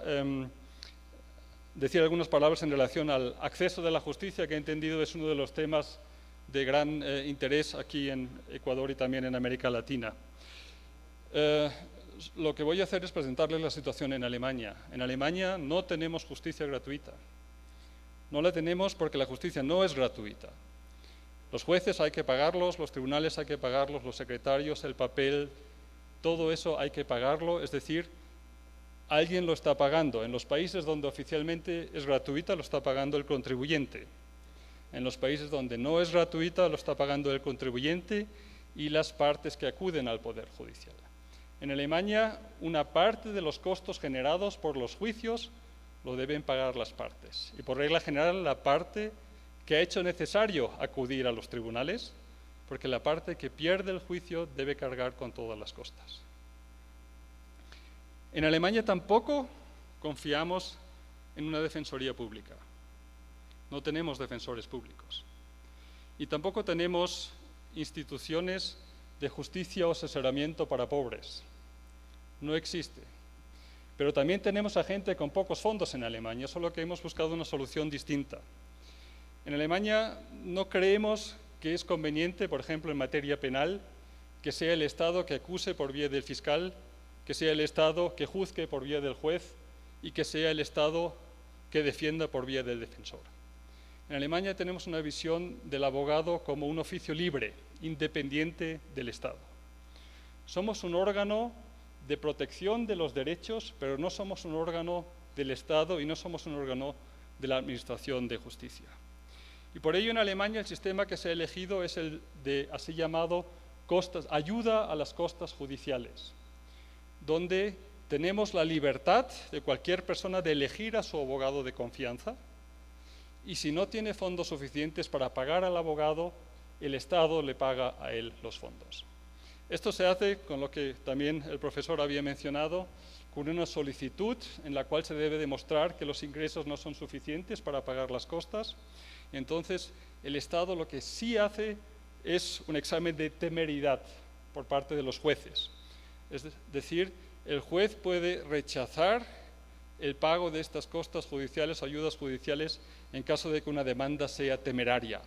decir algunas palabras en relación al acceso de la justicia, que he entendido es uno de los temas de gran interés aquí en Ecuador y también en América Latina. Lo que voy a hacer es presentarles la situación en Alemania. En Alemania no tenemos justicia gratuita. No la tenemos porque la justicia no es gratuita. Los jueces hay que pagarlos, los tribunales hay que pagarlos, los secretarios, el papel, todo eso hay que pagarlo, es decir, alguien lo está pagando. En los países donde oficialmente es gratuita lo está pagando el contribuyente. En los países donde no es gratuita lo está pagando el contribuyente y las partes que acuden al Poder Judicial. En Alemania, una parte de los costos generados por los juicios lo deben pagar las partes. Y por regla general, la parte que ha hecho necesario acudir a los tribunales, porque la parte que pierde el juicio debe cargar con todas las costas. En Alemania tampoco confiamos en una defensoría pública. No tenemos defensores públicos. Y tampoco tenemos instituciones de justicia o asesoramiento para pobres. No existe. Pero también tenemos a gente con pocos fondos en Alemania, solo que hemos buscado una solución distinta. En Alemania no creemos que es conveniente, por ejemplo, en materia penal, que sea el Estado que acuse por vía del fiscal, que sea el Estado que juzgue por vía del juez y que sea el Estado que defienda por vía del defensor. En Alemania tenemos una visión del abogado como un oficio libre, independiente del Estado. Somos un órgano de protección de los derechos, pero no somos un órgano del Estado y no somos un órgano de la Administración de Justicia. Y por ello en Alemania el sistema que se ha elegido es el de así llamado ayuda a las costas judiciales, donde tenemos la libertad de cualquier persona de elegir a su abogado de confianza, y si no tiene fondos suficientes para pagar al abogado, el Estado le paga a él los fondos. Esto se hace con lo que también el profesor había mencionado, con una solicitud en la cual se debe demostrar que los ingresos no son suficientes para pagar las costas. Entonces, el Estado lo que sí hace es un examen de temeridad por parte de los jueces. Es decir, el juez puede rechazar el pago de estas costas judiciales o ayudas judiciales en caso de que una demanda sea temeraria.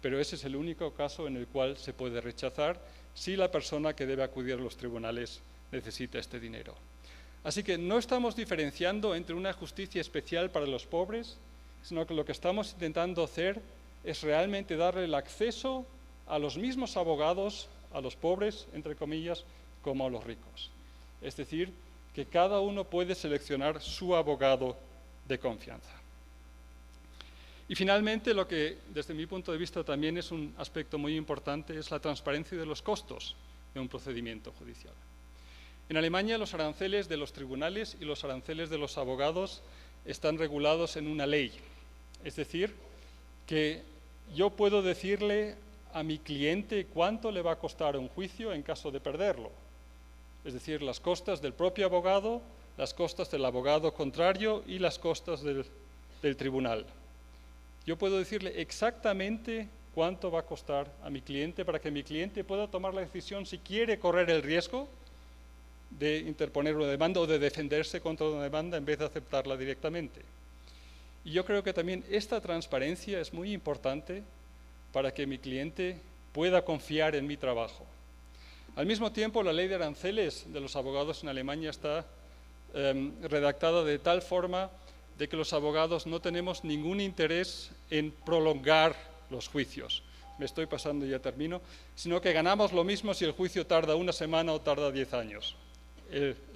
Pero ese es el único caso en el cual se puede rechazar si la persona que debe acudir a los tribunales necesita este dinero. Así que no estamos diferenciando entre una justicia especial para los pobres, sino que lo que estamos intentando hacer es realmente darle el acceso a los mismos abogados, a los pobres, entre comillas, como a los ricos. Es decir, que cada uno puede seleccionar su abogado de confianza. Y finalmente, lo que desde mi punto de vista también es un aspecto muy importante es la transparencia de los costos de un procedimiento judicial. En Alemania los aranceles de los tribunales y los aranceles de los abogados están regulados en una ley. Es decir, que yo puedo decirle a mi cliente cuánto le va a costar un juicio en caso de perderlo. Es decir, las costas del propio abogado, las costas del abogado contrario y las costas del tribunal. Yo puedo decirle exactamente cuánto va a costar a mi cliente para que mi cliente pueda tomar la decisión si quiere correr el riesgo de interponer una demanda o de defenderse contra una demanda en vez de aceptarla directamente. Y yo creo que también esta transparencia es muy importante para que mi cliente pueda confiar en mi trabajo. Al mismo tiempo, la ley de aranceles de los abogados en Alemania está redactada de tal forma de que los abogados no tenemos ningún interés en prolongar los juicios. Me estoy pasando y ya termino, sino que ganamos lo mismo si el juicio tarda una semana o tarda 10 años.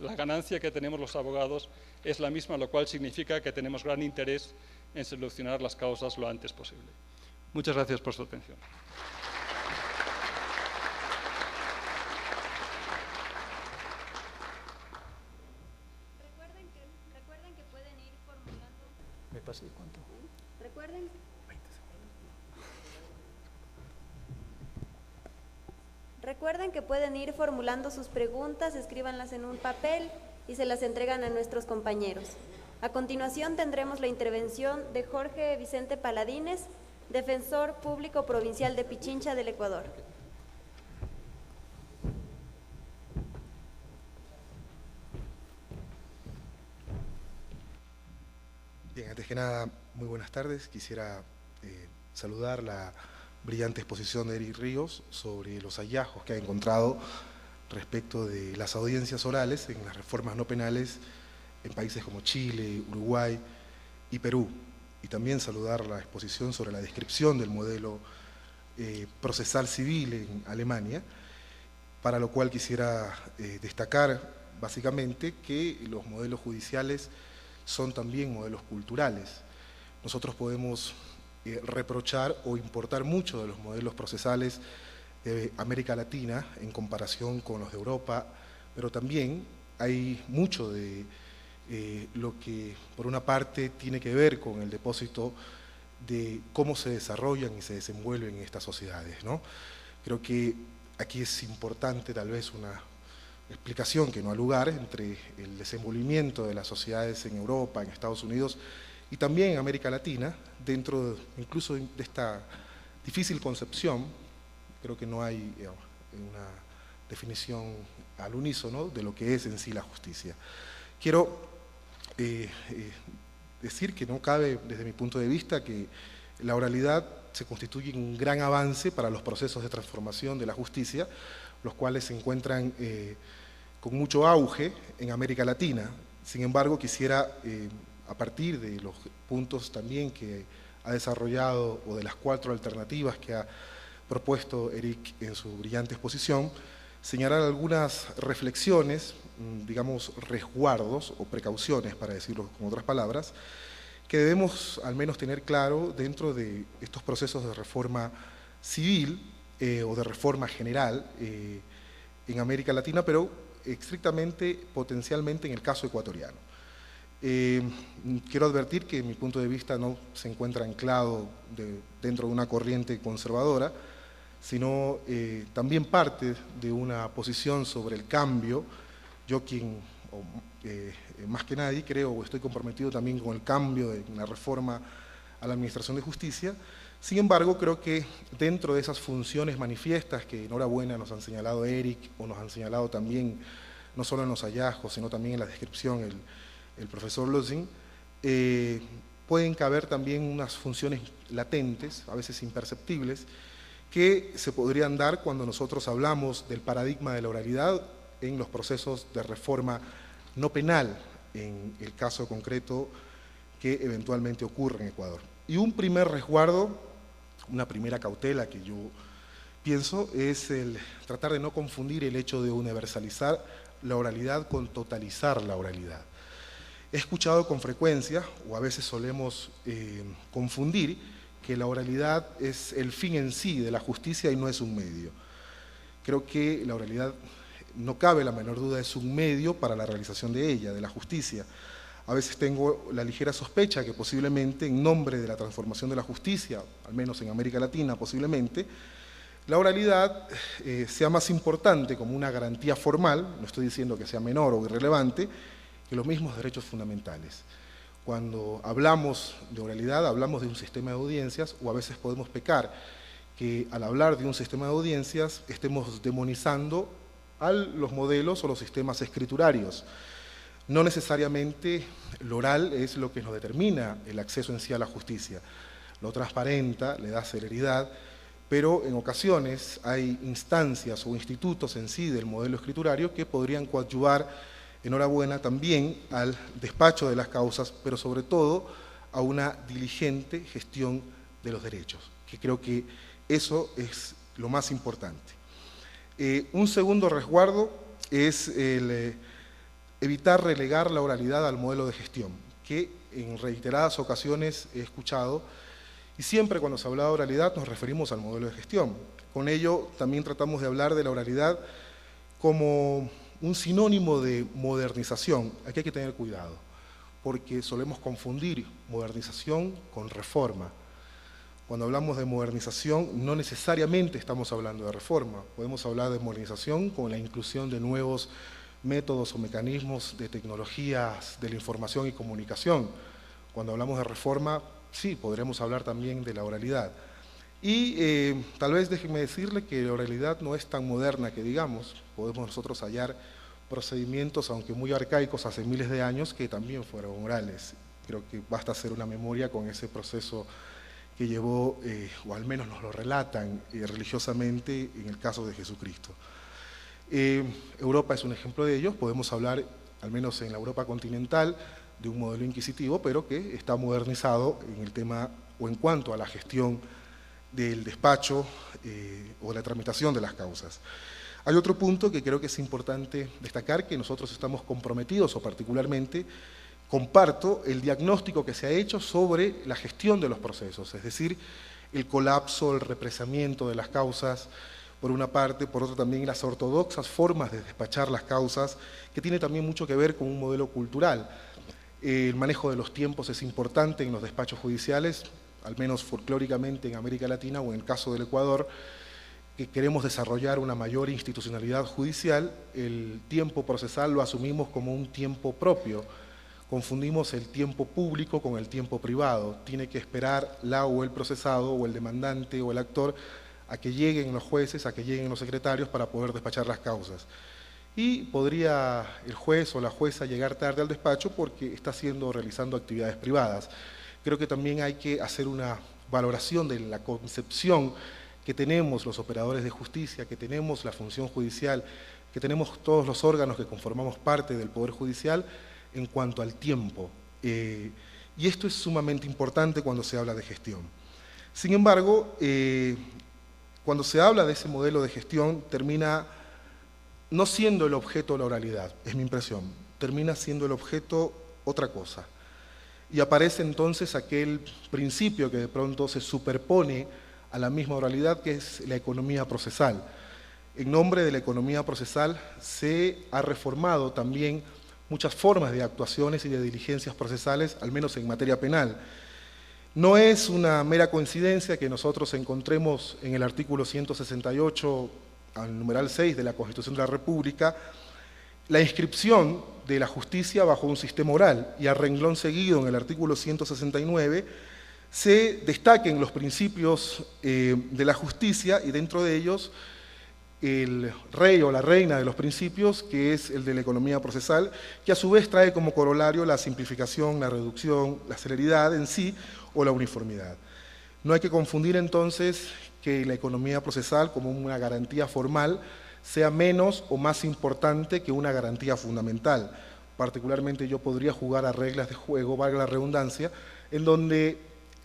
La ganancia que tenemos los abogados es la misma, lo cual significa que tenemos gran interés en solucionar las causas lo antes posible. Muchas gracias por su atención. Recuerden que pueden ir formulando... ¿Me pasé cuánto? Recuerden... 20 segundos. Recuerden que pueden ir formulando sus preguntas, escríbanlas en un papel y se las entregan a nuestros compañeros. A continuación tendremos la intervención de Jorge Vicente Paladines, Defensor Público Provincial de Pichincha del Ecuador. Bien, antes que nada, muy buenas tardes. Quisiera saludar la brillante exposición de Eric Ríos sobre los hallazgos que ha encontrado respecto de las audiencias orales en las reformas no penales en países como Chile, Uruguay y Perú. Y también saludar la exposición sobre la descripción del modelo procesal civil en Alemania, para lo cual quisiera destacar básicamente que los modelos judiciales son también modelos culturales. Nosotros podemos reprochar o importar mucho de los modelos procesales de América Latina en comparación con los de Europa, pero también hay mucho de lo que por una parte tiene que ver con el depósito de cómo se desarrollan y se desenvuelven estas sociedades, ¿no? Creo que aquí es importante tal vez una explicación que no ha lugar entre el desenvolvimiento de las sociedades en Europa, en Estados Unidos y también en América Latina, dentro incluso de esta difícil concepción. Creo que no hay una definición al unísono de lo que es en sí la justicia. Quiero decir que no cabe, desde mi punto de vista, que la oralidad se constituye un gran avance para los procesos de transformación de la justicia, los cuales se encuentran con mucho auge en América Latina. Sin embargo, quisiera, a partir de los puntos también que ha desarrollado, o de las 4 alternativas que ha propuesto Eric en su brillante exposición, señalar algunas reflexiones, digamos resguardos o precauciones, para decirlo con otras palabras, que debemos al menos tener claro dentro de estos procesos de reforma civil o de reforma general en América Latina, pero estrictamente, potencialmente en el caso ecuatoriano. Quiero advertir que mi punto de vista no se encuentra anclado dentro de una corriente conservadora, sino también parte de una posición sobre el cambio. Yo más que nadie creo o estoy comprometido también con el cambio de la reforma a la Administración de Justicia. Sin embargo, creo que dentro de esas funciones manifiestas que enhorabuena nos han señalado Eric o nos han señalado también, no solo en los hallazgos, sino también en la descripción el profesor Lossing, pueden caber también unas funciones latentes, a veces imperceptibles, que se podrían dar cuando nosotros hablamos del paradigma de la oralidad en los procesos de reforma no penal, en el caso concreto que eventualmente ocurre en Ecuador. Y un primer resguardo, una primera cautela que yo pienso, es el tratar de no confundir el hecho de universalizar la oralidad con totalizar la oralidad. He escuchado con frecuencia, o a veces solemos confundir, que la oralidad es el fin en sí de la justicia y no es un medio. Creo que la oralidad, no cabe la menor duda, es un medio para la realización de ella, de la justicia. A veces tengo la ligera sospecha que posiblemente en nombre de la transformación de la justicia, al menos en América Latina posiblemente, la oralidad sea más importante como una garantía formal, no estoy diciendo que sea menor o irrelevante, que los mismos derechos fundamentales. Cuando hablamos de oralidad, hablamos de un sistema de audiencias, o a veces podemos pecar que al hablar de un sistema de audiencias estemos demonizando a los modelos o los sistemas escriturarios. No necesariamente lo oral es lo que nos determina el acceso en sí a la justicia. Lo transparenta, le da celeridad, pero en ocasiones hay instancias o institutos en sí del modelo escriturario que podrían coadyuvar, enhorabuena, también al despacho de las causas, pero sobre todo a una diligente gestión de los derechos, que creo que eso es lo más importante. Un segundo resguardo es el evitar relegar la oralidad al modelo de gestión, que en reiteradas ocasiones he escuchado, y siempre cuando se habla de oralidad nos referimos al modelo de gestión. Con ello también tratamos de hablar de la oralidad como un sinónimo de modernización. Aquí hay que tener cuidado, porque solemos confundir modernización con reforma. Cuando hablamos de modernización, no necesariamente estamos hablando de reforma. Podemos hablar de modernización con la inclusión de nuevos métodos o mecanismos de tecnologías de la información y comunicación. Cuando hablamos de reforma, sí, podremos hablar también de la oralidad. Y tal vez déjenme decirle que la oralidad no es tan moderna que digamos. Podemos nosotros hallar procedimientos, aunque muy arcaicos, hace miles de años, que también fueron orales. Creo que basta hacer una memoria con ese proceso que llevó, o al menos nos lo relatan religiosamente, en el caso de Jesucristo. Europa es un ejemplo de ello. Podemos hablar, al menos en la Europa continental, de un modelo inquisitivo, pero que está modernizado en el tema o en cuanto a la gestión del despacho o la tramitación de las causas. Hay otro punto que creo que es importante destacar, que nosotros estamos comprometidos, o particularmente comparto el diagnóstico que se ha hecho sobre la gestión de los procesos, es decir, el colapso, el represamiento de las causas, por una parte, por otra también las ortodoxas formas de despachar las causas, que tiene también mucho que ver con un modelo cultural. El manejo de los tiempos es importante en los despachos judiciales, al menos folclóricamente en América Latina o en el caso del Ecuador, que queremos desarrollar una mayor institucionalidad judicial. El tiempo procesal lo asumimos como un tiempo propio. Confundimos el tiempo público con el tiempo privado. Tiene que esperar la o el procesado o el demandante o el actor a que lleguen los jueces, a que lleguen los secretarios para poder despachar las causas. Y podría el juez o la jueza llegar tarde al despacho porque está realizando actividades privadas. Creo que también hay que hacer una valoración de la concepción que tenemos los operadores de justicia, que tenemos la función judicial, que tenemos todos los órganos que conformamos parte del Poder Judicial en cuanto al tiempo. Y esto es sumamente importante cuando se habla de gestión. Sin embargo, cuando se habla de ese modelo de gestión, termina no siendo el objeto la oralidad, es mi impresión, termina siendo el objeto otra cosa. y aparece entonces aquel principio que de pronto se superpone a la misma oralidad, que es la economía procesal. En nombre de la economía procesal se ha reformado también muchas formas de actuaciones y de diligencias procesales, al menos en materia penal. No es una mera coincidencia que nosotros encontremos en el artículo 168, al numeral 6 de la Constitución de la República, la inscripción de la justicia bajo un sistema oral, y a renglón seguido en el artículo 169 se destaquen los principios de la justicia, y dentro de ellos el rey o la reina de los principios, que es el de la economía procesal, que a su vez trae como corolario la simplificación, la reducción, la celeridad en sí o la uniformidad. No hay que confundir entonces que la economía procesal como una garantía formal sea menos o más importante que una garantía fundamental. Particularmente yo podría jugar a reglas de juego, valga la redundancia, en donde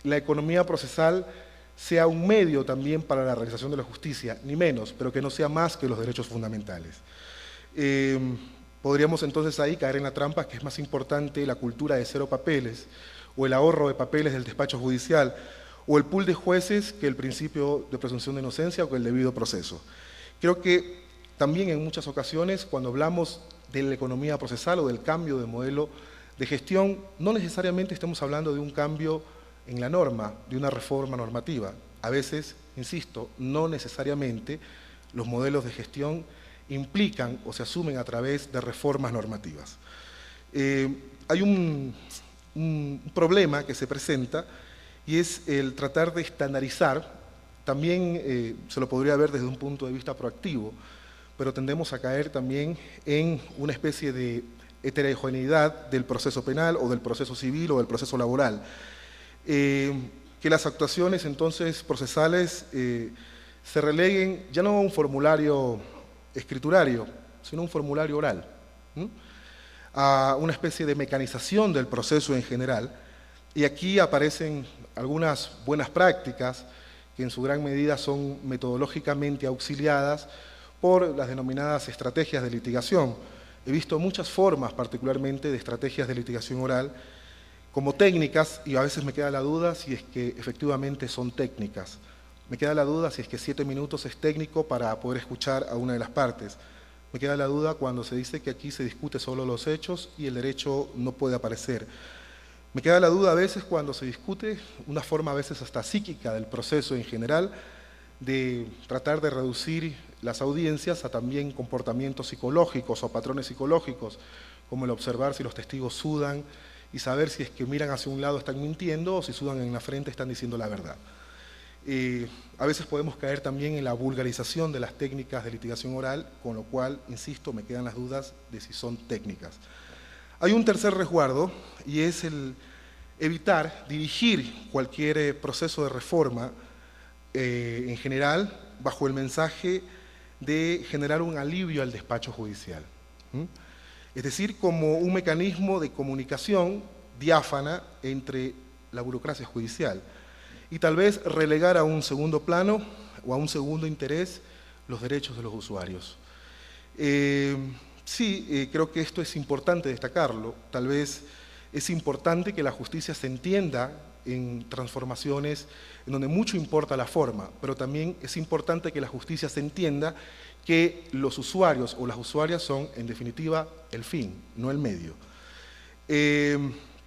la economía procesal sea un medio también para la realización de la justicia, ni menos, pero que no sea más que los derechos fundamentales. Podríamos entonces ahí caer en la trampa que es más importante la cultura de cero papeles, o el ahorro de papeles del despacho judicial, o el pool de jueces que el principio de presunción de inocencia o que el debido proceso. Creo que también en muchas ocasiones, cuando hablamos de la economía procesal o del cambio de modelo de gestión, no necesariamente estamos hablando de un cambio en la norma, de una reforma normativa. A veces, insisto, no necesariamente los modelos de gestión implican o se asumen a través de reformas normativas. Hay un problema que se presenta y es el tratar de estandarizar. También se lo podría ver desde un punto de vista proactivo, pero tendemos a caer también en una especie de heterogeneidad del proceso penal o del proceso civil o del proceso laboral. Que las actuaciones entonces procesales se releguen ya no a un formulario escriturario, sino a un formulario oral, a una especie de mecanización del proceso en general, y aquí aparecen algunas buenas prácticas que en su gran medida son metodológicamente auxiliadas por las denominadas estrategias de litigación. He visto muchas formas, particularmente de estrategias de litigación oral, como técnicas, y a veces me queda la duda si es que efectivamente son técnicas. Me queda la duda si es que 7 minutos es técnico para poder escuchar a una de las partes. Me queda la duda cuando se dice que aquí se discute solo los hechos y el derecho no puede aparecer. Me queda la duda a veces cuando se discute una forma a veces hasta psíquica del proceso en general, de tratar de reducir las audiencias a también comportamientos psicológicos o patrones psicológicos, como el observar si los testigos sudan, y saber si es que miran hacia un lado están mintiendo o si sudan en la frente están diciendo la verdad. A veces podemos caer también en la vulgarización de las técnicas de litigación oral, con lo cual, insisto, me quedan las dudas de si son técnicas. Hay un tercer resguardo y es el evitar dirigir cualquier proceso de reforma en general bajo el mensaje de generar un alivio al despacho judicial. Es decir, como un mecanismo de comunicación diáfana entre la burocracia judicial y tal vez relegar a un segundo plano o a un segundo interés los derechos de los usuarios. Creo que esto es importante destacarlo. Tal vez es importante que la justicia se entienda en transformaciones en donde mucho importa la forma, pero también es importante que la justicia se entienda que los usuarios o las usuarias son, en definitiva, el fin, no el medio.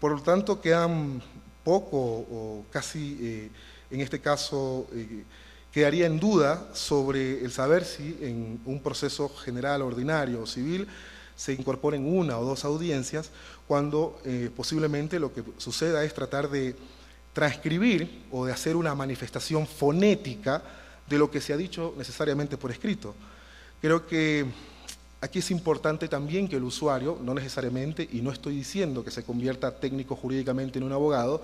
Por lo tanto, quedan poco o casi, en este caso, quedaría en duda sobre el saber si en un proceso general, ordinario o civil se incorporen 1 o 2 audiencias, cuando posiblemente lo que suceda es tratar de transcribir o de hacer una manifestación fonética de lo que se ha dicho necesariamente por escrito. Creo que aquí es importante también que el usuario, no necesariamente, y no estoy diciendo que se convierta técnico jurídicamente en un abogado,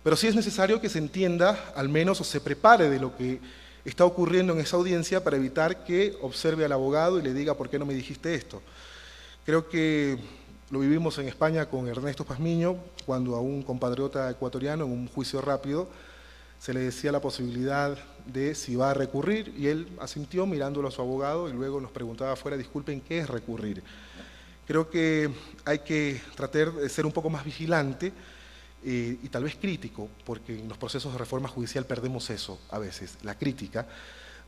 pero sí es necesario que se entienda, al menos, o se prepare de lo que está ocurriendo en esa audiencia para evitar que observe al abogado y le diga ¿por qué no me dijiste esto? Creo que lo vivimos en España con Ernesto Pazmiño, cuando a un compatriota ecuatoriano en un juicio rápido se le decía la posibilidad de si va a recurrir, y él asintió mirándolo a su abogado y luego nos preguntaba afuera, disculpen, ¿qué es recurrir? Creo que hay que tratar de ser un poco más vigilante, y tal vez crítico, porque en los procesos de reforma judicial perdemos eso a veces, la crítica,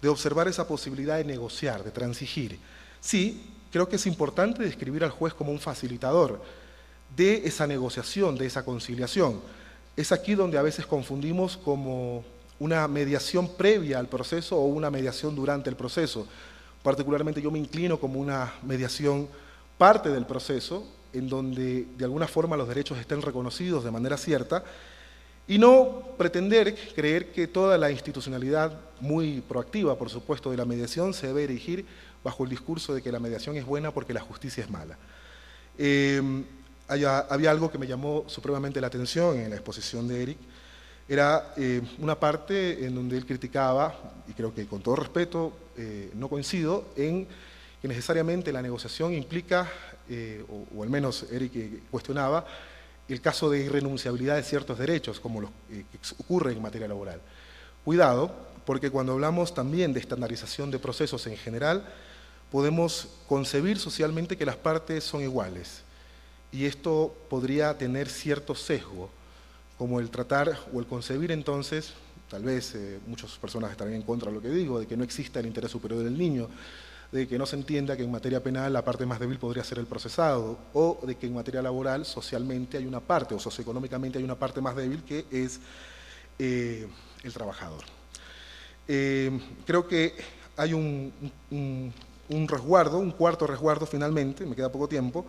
de observar esa posibilidad de negociar, de transigir. Sí, creo que es importante describir al juez como un facilitador de esa negociación, de esa conciliación. Es aquí donde a veces confundimos como una mediación previa al proceso o una mediación durante el proceso. Particularmente yo me inclino como una mediación parte del proceso, en donde de alguna forma los derechos estén reconocidos de manera cierta, y no pretender creer que toda la institucionalidad muy proactiva, por supuesto, de la mediación se debe erigir bajo el discurso de que la mediación es buena porque la justicia es mala. Había algo que me llamó supremamente la atención en la exposición de Eric, era una parte en donde él criticaba, y creo que con todo respeto no coincido, en que necesariamente la negociación implica, o al menos Eric cuestionaba, el caso de irrenunciabilidad de ciertos derechos, como lo que ocurre en materia laboral. Cuidado, porque cuando hablamos también de estandarización de procesos en general, podemos concebir socialmente que las partes son iguales, y esto podría tener cierto sesgo, como el tratar o el concebir entonces, tal vez muchas personas estarán en contra de lo que digo, de que no exista el interés superior del niño, de que no se entienda que en materia penal la parte más débil podría ser el procesado, o de que en materia laboral socialmente hay una parte, o socioeconómicamente hay una parte más débil que es el trabajador. Creo que hay un resguardo, un cuarto resguardo finalmente, me queda poco tiempo,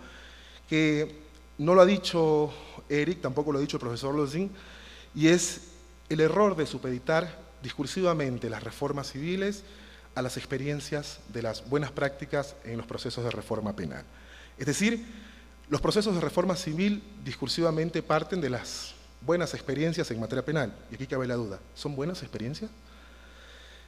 que no lo ha dicho Eric, tampoco lo ha dicho el profesor Lozin, y es el error de supeditar discursivamente las reformas civiles a las experiencias de las buenas prácticas en los procesos de reforma penal. Es decir, los procesos de reforma civil discursivamente parten de las buenas experiencias en materia penal, y aquí cabe la duda, ¿son buenas experiencias?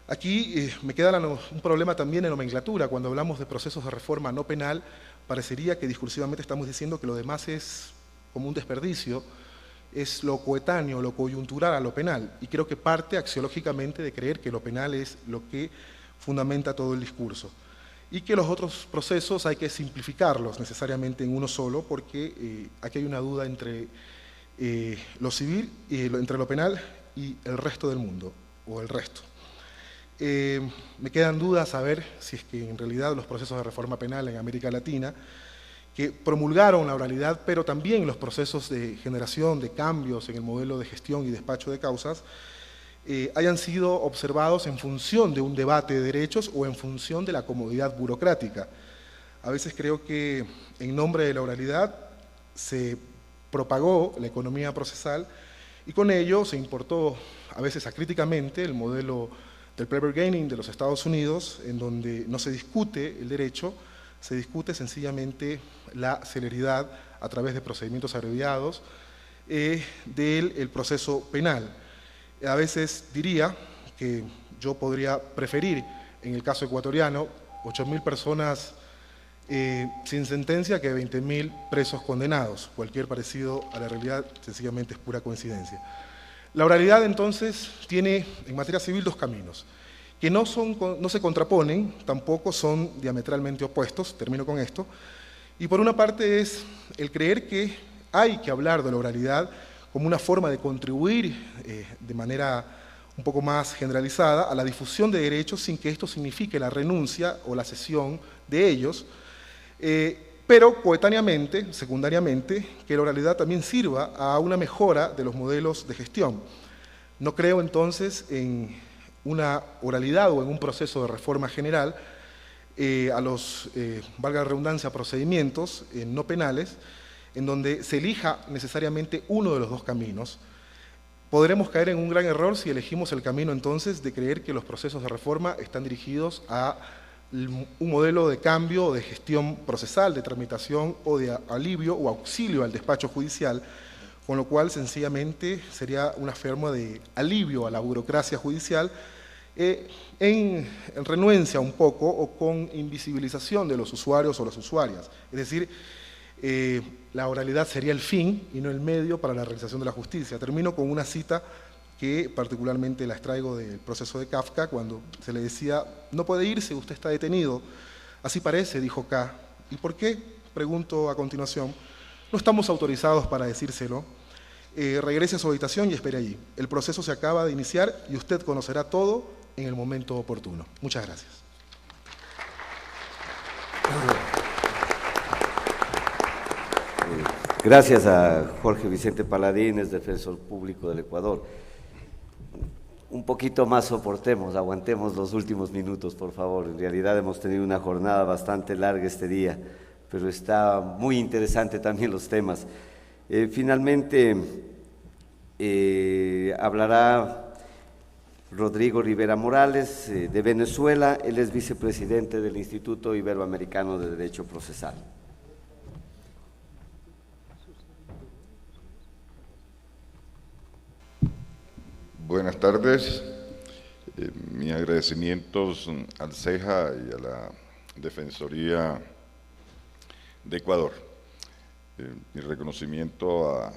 Aquí me queda un problema también en nomenclatura. Cuando hablamos de procesos de reforma no penal, parecería que discursivamente estamos diciendo que lo demás es como un desperdicio, es lo coetáneo, lo coyuntural a lo penal, y creo que parte axiológicamente de creer que lo penal es lo que fundamenta todo el discurso, y que los otros procesos hay que simplificarlos necesariamente en uno solo, porque aquí hay una duda entre lo civil, entre lo penal y el resto del mundo, o el resto. Me quedan dudas a ver si es que en realidad los procesos de reforma penal en América Latina, que promulgaron la oralidad, pero también los procesos de generación de cambios en el modelo de gestión y despacho de causas, hayan sido observados en función de un debate de derechos o en función de la comodidad burocrática. A veces creo que en nombre de la oralidad se propagó la economía procesal y con ello se importó a veces acríticamente el modelo del plea bargaining de los Estados Unidos, en donde no se discute el derecho, se discute sencillamente la celeridad a través de procedimientos abreviados del proceso penal. A veces diría que yo podría preferir, en el caso ecuatoriano, 8.000 personas sin sentencia que 20.000 presos condenados. Cualquier parecido a la realidad sencillamente es pura coincidencia. La oralidad entonces tiene en materia civil dos caminos, que no se contraponen, tampoco son diametralmente opuestos, termino con esto, y por una parte es el creer que hay que hablar de la oralidad como una forma de contribuir de manera un poco más generalizada a la difusión de derechos sin que esto signifique la renuncia o la cesión de ellos, pero coetáneamente, secundariamente, que la oralidad también sirva a una mejora de los modelos de gestión. No creo entonces en una oralidad o en un proceso de reforma general a los, valga la redundancia, procedimientos no penales, en donde se elija necesariamente uno de los dos caminos. Podremos caer en un gran error si elegimos el camino entonces de creer que los procesos de reforma están dirigidos a un modelo de cambio o de gestión procesal, de tramitación o de alivio o auxilio al despacho judicial, con lo cual sencillamente sería una forma de alivio a la burocracia judicial en renuencia un poco o con invisibilización de los usuarios o las usuarias. Es decir, la oralidad sería el fin y no el medio para la realización de la justicia. Termino con una cita que particularmente la extraigo del proceso de Kafka, cuando se le decía, no puede irse, usted está detenido. Así parece, dijo K. ¿Y por qué? Pregunto a continuación. No estamos autorizados para decírselo. regrese a su habitación y espere allí. El proceso se acaba de iniciar y usted conocerá todo en el momento oportuno. Muchas gracias. Gracias a Jorge Vicente Paladines, defensor público del Ecuador. Un poquito más soportemos, aguantemos los últimos minutos, por favor. En realidad hemos tenido una jornada bastante larga este día, pero está muy interesante también los temas. Finalmente, hablará Rodrigo Rivera Morales, de Venezuela. Él es vicepresidente del Instituto Iberoamericano de Derecho Procesal. Buenas tardes. Mis agradecimientos al CEJA y a la Defensoría de Ecuador. Mi reconocimiento a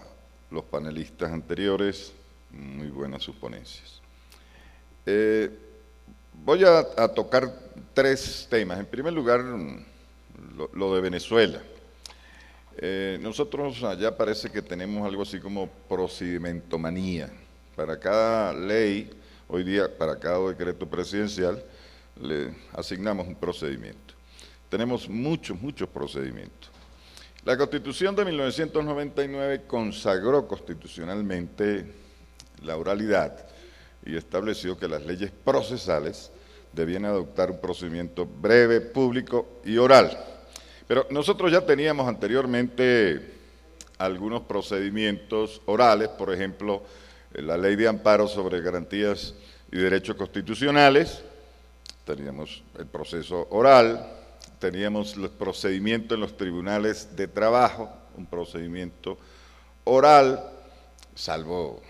los panelistas anteriores, muy buenas sus ponencias. Voy a tocar tres temas. En primer lugar, lo de Venezuela. Nosotros allá parece que tenemos algo así como procedimentomanía. Para cada ley, hoy día, para cada decreto presidencial, le asignamos un procedimiento. Tenemos muchos procedimientos. La Constitución de 1999 consagró constitucionalmente la oralidad y estableció que las leyes procesales debían adoptar un procedimiento breve, público y oral. Pero nosotros ya teníamos anteriormente algunos procedimientos orales, por ejemplo, la Ley de Amparo sobre Garantías y Derechos Constitucionales, teníamos el proceso oral, teníamos los procedimientos en los tribunales de trabajo, un procedimiento oral, salvo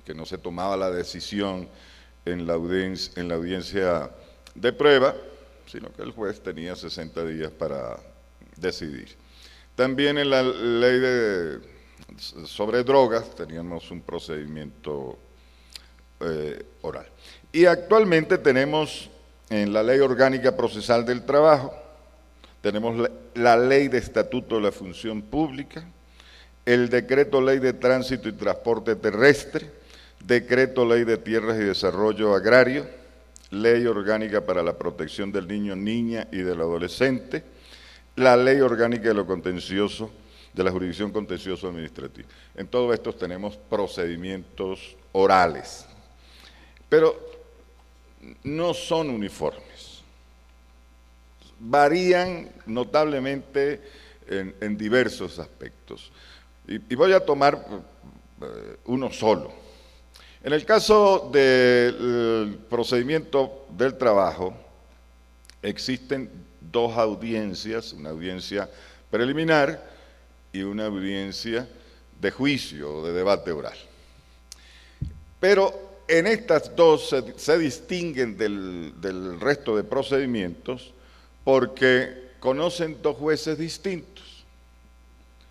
que no se tomaba la decisión en la audiencia de prueba, sino que el juez tenía 60 días para decidir. También en la ley sobre drogas teníamos un procedimiento oral. Y actualmente tenemos en la Ley Orgánica Procesal del Trabajo, tenemos la Ley de Estatuto de la Función Pública, el Decreto Ley de Tránsito y Transporte Terrestre, Decreto Ley de Tierras y Desarrollo Agrario, Ley Orgánica para la Protección del Niño, Niña y del Adolescente, la Ley Orgánica de lo Contencioso, de la Jurisdicción Contencioso Administrativa. En todo esto tenemos procedimientos orales, pero no son uniformes. Varían notablemente en diversos aspectos. Y voy a tomar uno solo. En el caso del procedimiento del trabajo, existen dos audiencias, una audiencia preliminar y una audiencia de juicio o de debate oral. Pero en estas dos se distinguen del resto de procedimientos porque conocen dos jueces distintos.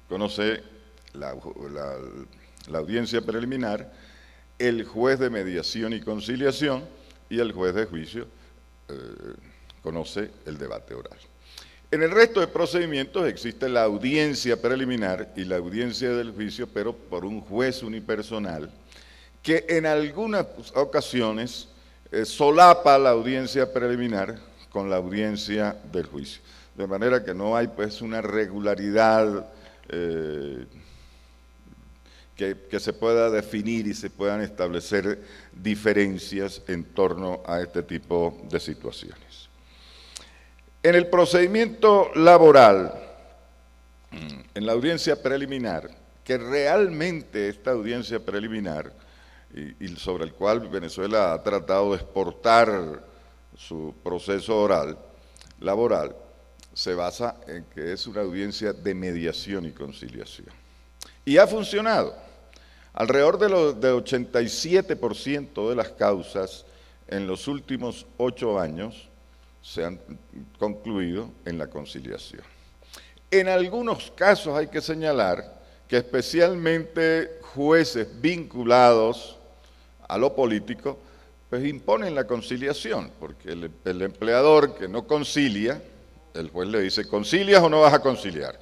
Conoce la audiencia preliminar, el juez de mediación y conciliación, y el juez de juicio conoce el debate oral. En el resto de procedimientos existe la audiencia preliminar y la audiencia del juicio, pero por un juez unipersonal, que en algunas ocasiones solapa la audiencia preliminar con la audiencia del juicio. De manera que no hay pues una regularidad que se pueda definir y se puedan establecer diferencias en torno a este tipo de situaciones. En el procedimiento laboral, en la audiencia preliminar, que realmente esta audiencia preliminar, y sobre el cual Venezuela ha tratado de exportar su proceso oral, laboral, se basa en que es una audiencia de mediación y conciliación. Y ha funcionado. Alrededor de 87% de las causas en los últimos 8 años se han concluido en la conciliación. En algunos casos hay que señalar que especialmente jueces vinculados a lo político, pues imponen la conciliación, porque el empleador que no concilia, el juez le dice, ¿concilias o no vas a conciliar?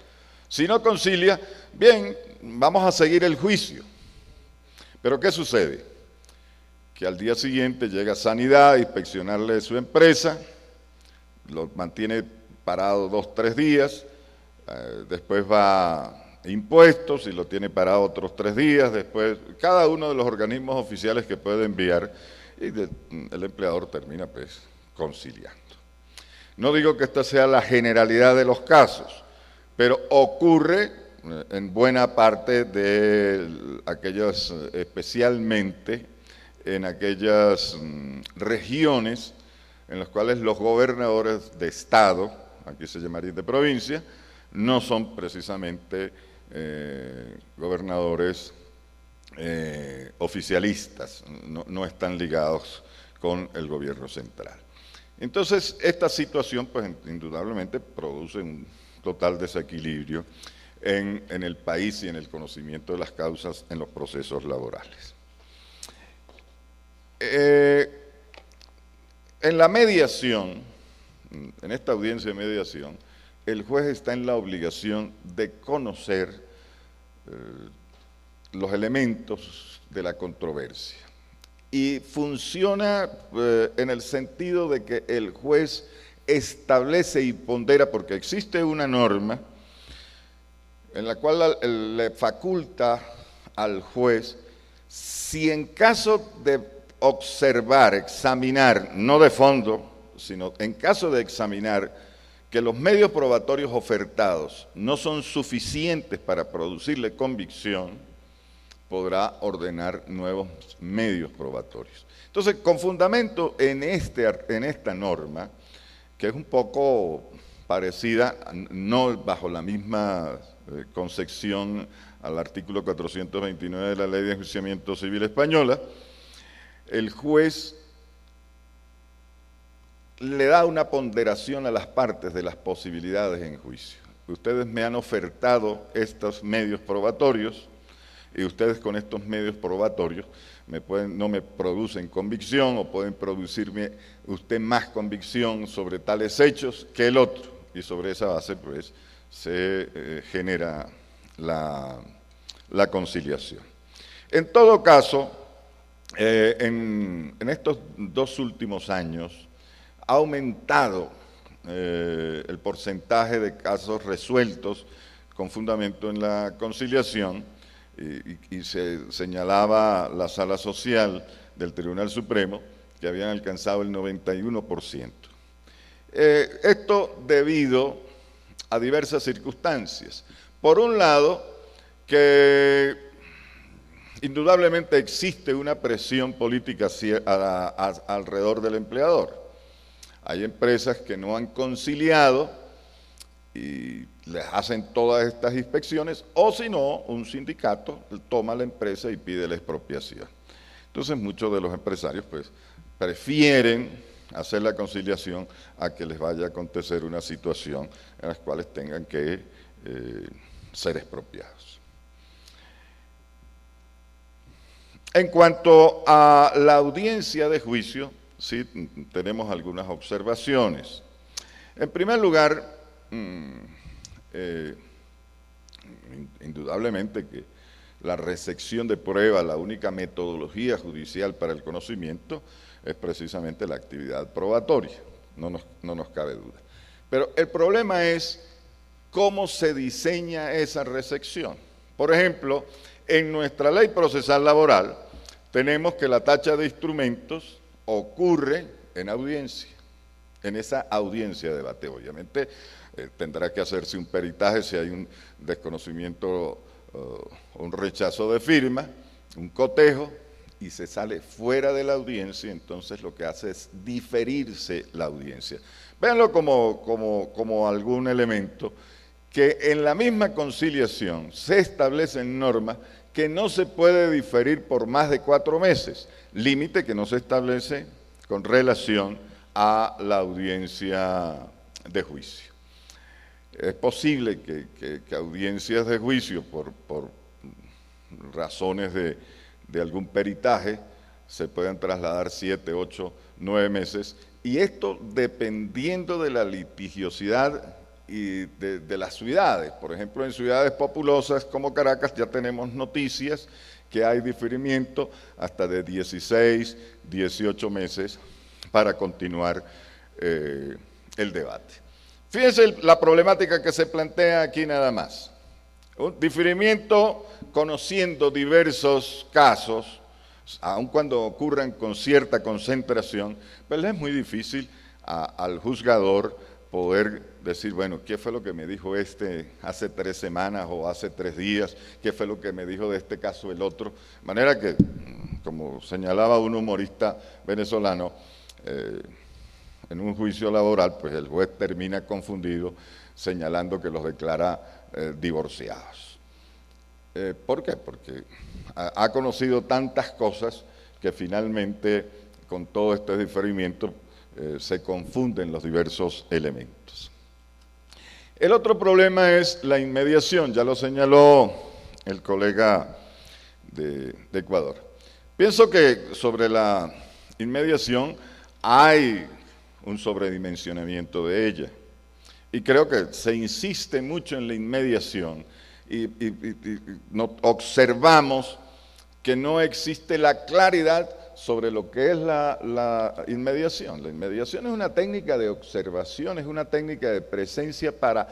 Si no concilia, bien, vamos a seguir el juicio. Pero ¿qué sucede? Que al día siguiente llega Sanidad a inspeccionarle su empresa, lo mantiene parado 2 o 3 días, después va Impuestos y lo tiene parado otros 3 días, después cada uno de los organismos oficiales que puede enviar, y el empleador termina pues conciliando. No digo que esta sea la generalidad de los casos, pero ocurre en buena parte de aquellas, especialmente en aquellas regiones en las cuales los gobernadores de estado, aquí se llamaría de provincia, no son precisamente gobernadores oficialistas, no están ligados con el gobierno central. Entonces, esta situación, pues, indudablemente produce un total desequilibrio en el país y en el conocimiento de las causas en los procesos laborales. En la mediación, en esta audiencia de mediación, el juez está en la obligación de conocer los elementos de la controversia y funciona en el sentido de que el juez establece y pondera, porque existe una norma en la cual le faculta al juez, si en caso de observar, examinar, no de fondo, sino en caso de examinar que los medios probatorios ofertados no son suficientes para producirle convicción, podrá ordenar nuevos medios probatorios. Entonces, con fundamento en esta norma, que es un poco parecida, no bajo la misma concepción al artículo 429 de la Ley de Enjuiciamiento Civil Española, el juez le da una ponderación a las partes de las posibilidades en juicio. Ustedes me han ofertado estos medios probatorios y ustedes con estos medios probatorios no me producen convicción o pueden producirme usted más convicción sobre tales hechos que el otro. Y sobre esa base, pues, se genera la conciliación. En todo caso, en estos 2 últimos años, ha aumentado el porcentaje de casos resueltos con fundamento en la conciliación y se señalaba la Sala Social del Tribunal Supremo que habían alcanzado el 91%. Esto debido a diversas circunstancias. Por un lado, que indudablemente existe una presión política alrededor del empleador. Hay empresas que no han conciliado y les hacen todas estas inspecciones, o si no, un sindicato toma la empresa y pide la expropiación. Entonces, muchos de los empresarios pues prefieren hacer la conciliación a que les vaya a acontecer una situación en la cual tengan que ser expropiados. En cuanto a la audiencia de juicio, sí tenemos algunas observaciones. En primer lugar, indudablemente que la recepción de prueba, la única metodología judicial para el conocimiento, es precisamente la actividad probatoria, no nos cabe duda. Pero el problema es cómo se diseña esa recepción. Por ejemplo, en nuestra ley procesal laboral tenemos que la tacha de instrumentos ocurre en audiencia, en esa audiencia de debate. Obviamente tendrá que hacerse un peritaje si hay un desconocimiento, un rechazo de firma, un cotejo, y se sale fuera de la audiencia, entonces lo que hace es diferirse la audiencia. Véanlo como algún elemento que en la misma conciliación se establecen normas que no se puede diferir por más de 4 meses, límite que no se establece con relación a la audiencia de juicio. Es posible que audiencias de juicio por razones de algún peritaje se puedan trasladar 7, 8, 9 meses, y esto dependiendo de la litigiosidad y de las ciudades. Por ejemplo, en ciudades populosas como Caracas ya tenemos noticias que hay diferimiento hasta de 16, 18 meses para continuar el debate. Fíjense la problemática que se plantea aquí nada más. Un diferimiento conociendo diversos casos, aun cuando ocurran con cierta concentración, pues es muy difícil al juzgador poder decir, bueno, ¿qué fue lo que me dijo este hace 3 semanas o hace 3 días? ¿Qué fue lo que me dijo de este caso el otro? De manera que, como señalaba un humorista venezolano, en un juicio laboral, pues el juez termina confundido señalando que los declara divorciados. ¿Por qué? Porque ha conocido tantas cosas que finalmente con todo este diferimiento se confunden los diversos elementos. El otro problema es la inmediación, ya lo señaló el colega de Ecuador. Pienso que sobre la inmediación hay un sobredimensionamiento de ella. Y creo que se insiste mucho en la inmediación y observamos que no existe la claridad sobre lo que es la inmediación. La inmediación es una técnica de observación, es una técnica de presencia para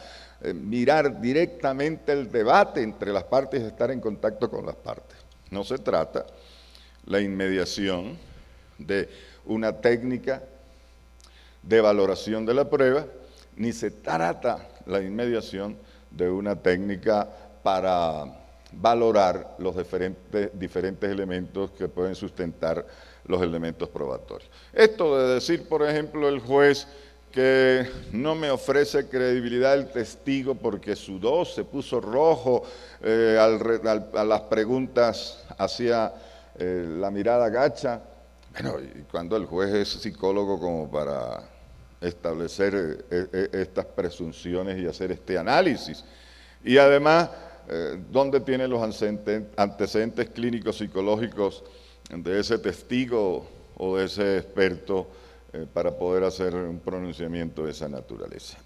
mirar directamente el debate entre las partes y estar en contacto con las partes. No se trata la inmediación de una técnica de valoración de la prueba, ni se trata la inmediación de una técnica para valorar los diferentes elementos que pueden sustentar los elementos probatorios. Esto de decir, por ejemplo, el juez que no me ofrece credibilidad el testigo porque sudó, se puso rojo, a las preguntas hacía la mirada gacha. Bueno, y cuando el juez es psicólogo como para establecer estas presunciones y hacer este análisis. Y además, ¿dónde tiene los antecedentes clínicos psicológicos de ese testigo o de ese experto para poder hacer un pronunciamiento de esa naturaleza?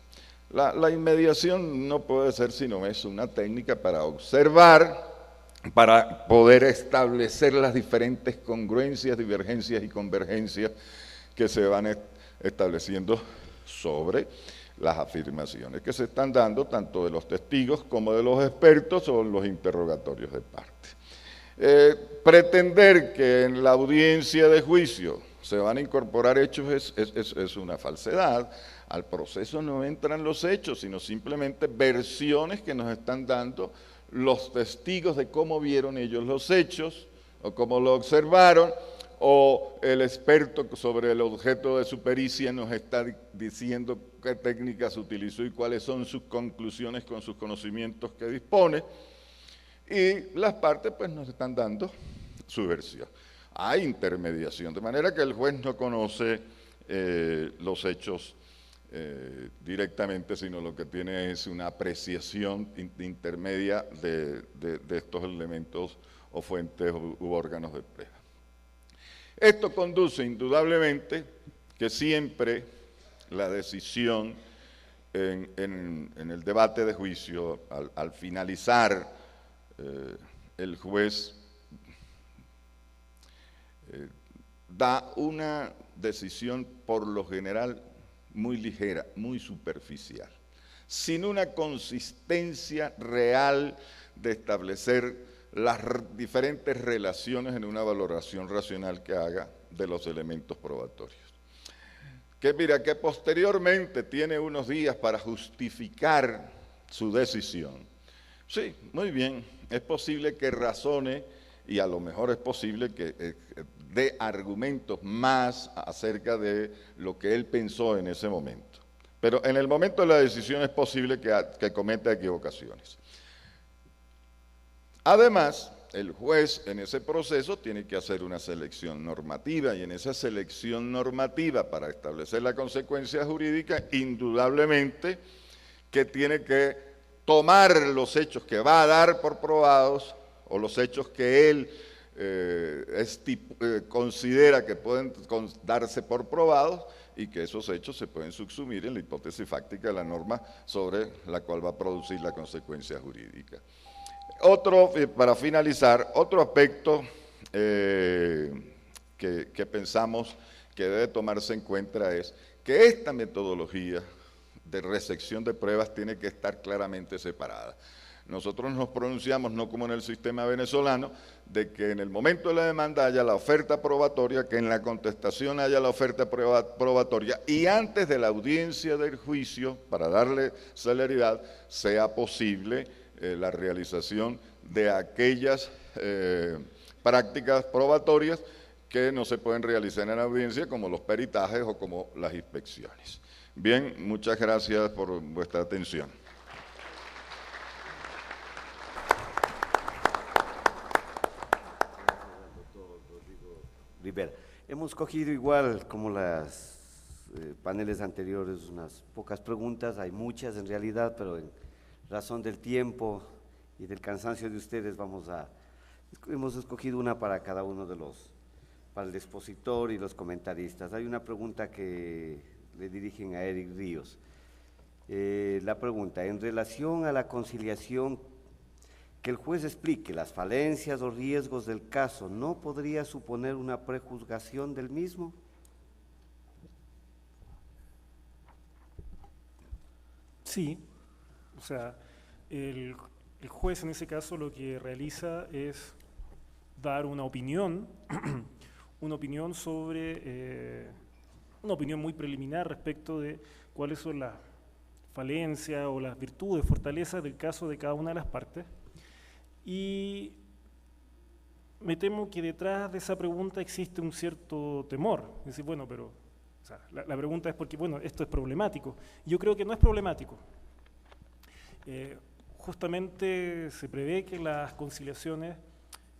La inmediación no puede ser sino eso, una técnica para observar, para poder establecer las diferentes congruencias, divergencias y convergencias que se van estableciendo sobre las afirmaciones que se están dando tanto de los testigos como de los expertos o los interrogatorios de parte. Pretender que en la audiencia de juicio se van a incorporar hechos es una falsedad. Al proceso no entran los hechos, sino simplemente versiones que nos están dando los testigos de cómo vieron ellos los hechos o cómo lo observaron, o el experto sobre el objeto de su pericia nos está diciendo qué técnicas utilizó y cuáles son sus conclusiones con sus conocimientos que dispone, y las partes pues nos están dando su versión. Hay intermediación, de manera que el juez no conoce los hechos directamente, sino lo que tiene es una apreciación intermedia de estos elementos o fuentes u órganos de prueba. Esto conduce indudablemente que siempre la decisión en el debate de juicio, al finalizar, el juez da una decisión por lo general muy ligera, muy superficial, sin una consistencia real de establecer las diferentes relaciones en una valoración racional que haga de los elementos probatorios. Que mira, que posteriormente tiene unos días para justificar su decisión. Sí, muy bien, es posible que razone y a lo mejor es posible que dé argumentos más acerca de lo que él pensó en ese momento. Pero en el momento de la decisión es posible que cometa equivocaciones. Además, el juez en ese proceso tiene que hacer una selección normativa, y en esa selección normativa para establecer la consecuencia jurídica, indudablemente que tiene que tomar los hechos que va a dar por probados o los hechos que él considera que pueden darse por probados, y que esos hechos se pueden subsumir en la hipótesis fáctica de la norma sobre la cual va a producir la consecuencia jurídica. Para finalizar, otro aspecto que pensamos que debe tomarse en cuenta es que esta metodología de recepción de pruebas tiene que estar claramente separada. Nosotros nos pronunciamos, no como en el sistema venezolano, de que en el momento de la demanda haya la oferta probatoria, que en la contestación haya la oferta probatoria y antes de la audiencia del juicio, para darle celeridad, sea posible la realización de aquellas prácticas probatorias que no se pueden realizar en la audiencia, como los peritajes o como las inspecciones. Bien, muchas gracias por vuestra atención. Rivera. Hemos cogido igual como las paneles anteriores unas pocas preguntas, hay muchas en realidad, pero en razón del tiempo y del cansancio de ustedes hemos escogido una para cada uno para el expositor y los comentaristas. Hay una pregunta que le dirigen a Eric Ríos. La pregunta, en relación a la conciliación, que el juez explique las falencias o riesgos del caso, ¿no podría suponer una prejuzgación del mismo? Sí, o sea, el juez en ese caso lo que realiza es dar una opinión, una opinión sobre, una opinión muy preliminar respecto de cuáles son las falencias o las virtudes, fortalezas del caso de cada una de las partes. Y me temo que detrás de esa pregunta existe un cierto temor. Es decir, bueno, pero o sea, la pregunta es porque, bueno, esto es problemático. Yo creo que no es problemático. Justamente se prevé que las conciliaciones,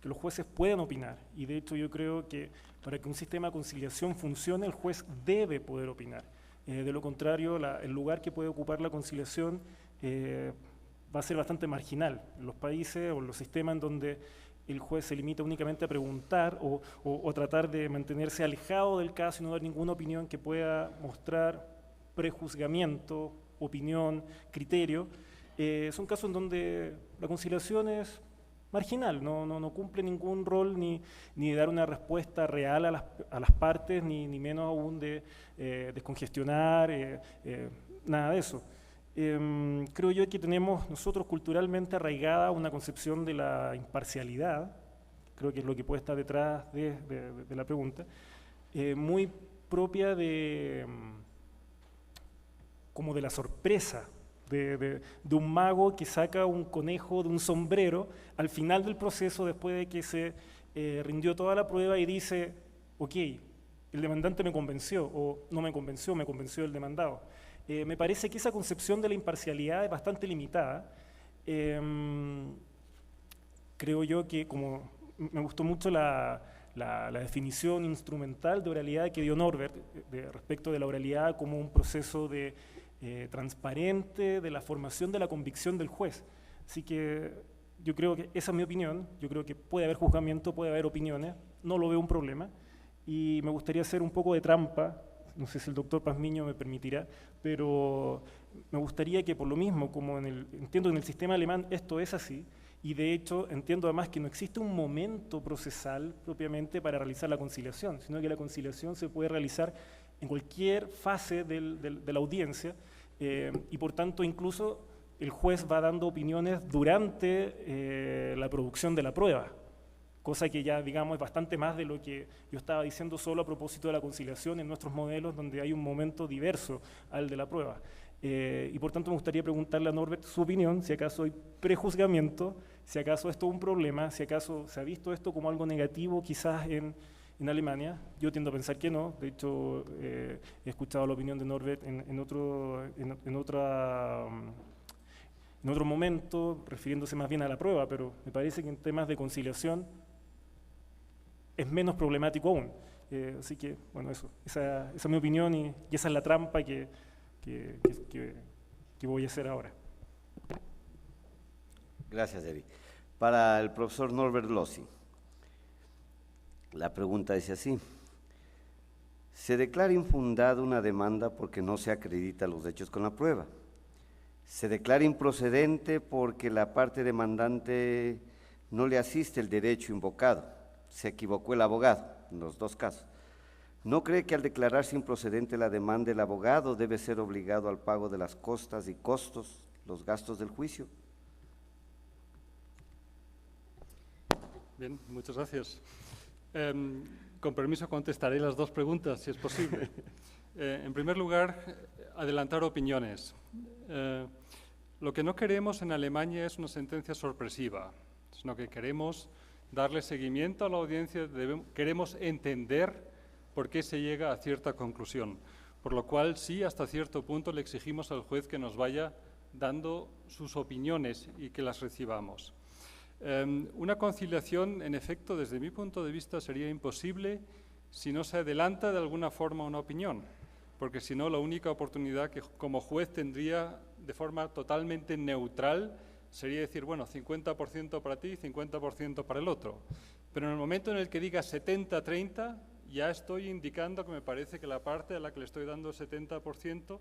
que los jueces puedan opinar. Y de hecho yo creo que para que un sistema de conciliación funcione, el juez debe poder opinar. De lo contrario, el lugar que puede ocupar la conciliación va a ser bastante marginal en los países o en los sistemas en donde el juez se limita únicamente a preguntar o tratar de mantenerse alejado del caso y no dar ninguna opinión que pueda mostrar prejuzgamiento, opinión, criterio. Son casos en donde la conciliación es marginal, no cumple ningún rol ni dar una respuesta real a las partes, ni menos aún de descongestionar, nada de eso. Creo yo que tenemos nosotros culturalmente arraigada una concepción de la imparcialidad, creo que es lo que puede estar detrás de la pregunta, muy propia como de la sorpresa, de un mago que saca un conejo de un sombrero al final del proceso después de que se rindió toda la prueba y dice, ok, el demandante me convenció, o no me convenció el demandado. Me parece que esa concepción de la imparcialidad es bastante limitada. Creo yo que, como me gustó mucho la definición instrumental de oralidad que dio Norbert respecto de la oralidad como un proceso transparente de la formación de la convicción del juez. Así que yo creo que esa es mi opinión, yo creo que puede haber juzgamiento, puede haber opiniones, no lo veo un problema, y me gustaría hacer un poco de trampa, no sé si el doctor Pazmiño me permitirá, pero me gustaría que por lo mismo, como entiendo que en el sistema alemán esto es así, y de hecho entiendo además que no existe un momento procesal propiamente para realizar la conciliación, sino que la conciliación se puede realizar en cualquier fase de la audiencia, y por tanto incluso el juez va dando opiniones durante la producción de la prueba, cosa que ya, digamos, es bastante más de lo que yo estaba diciendo solo a propósito de la conciliación en nuestros modelos, donde hay un momento diverso al de la prueba. Y por tanto me gustaría preguntarle a Norbert su opinión, si acaso hay prejuzgamiento, si acaso esto es un problema, si acaso se ha visto esto como algo negativo quizás en Alemania. Yo tiendo a pensar que no, de hecho he escuchado la opinión de Norbert en otro momento, refiriéndose más bien a la prueba, pero me parece que en temas de conciliación es menos problemático aún. Así que, bueno, esa es mi opinión y esa es la trampa que voy a hacer ahora. Gracias, Eric. Para el profesor Norbert Lossing, la pregunta dice así: se declara infundada una demanda porque no se acredita los hechos con la prueba. Se declara improcedente porque la parte demandante no le asiste el derecho invocado. Se equivocó el abogado en los dos casos. ¿No cree que al declararse improcedente la demanda, el abogado debe ser obligado al pago de las costas y costos, los gastos del juicio? Bien, muchas gracias. Con permiso contestaré las dos preguntas, si es posible. En primer lugar, adelantar opiniones. Lo que no queremos en Alemania es una sentencia sorpresiva, sino que queremos darle seguimiento a la audiencia, queremos entender por qué se llega a cierta conclusión. Por lo cual, sí, hasta cierto punto le exigimos al juez que nos vaya dando sus opiniones y que las recibamos. Una conciliación, en efecto, desde mi punto de vista, sería imposible si no se adelanta de alguna forma una opinión, porque si no, la única oportunidad que como juez tendría de forma totalmente neutral sería decir, bueno, 50% para ti, 50% para el otro. Pero en el momento en el que diga 70-30, ya estoy indicando que me parece que la parte a la que le estoy dando 70%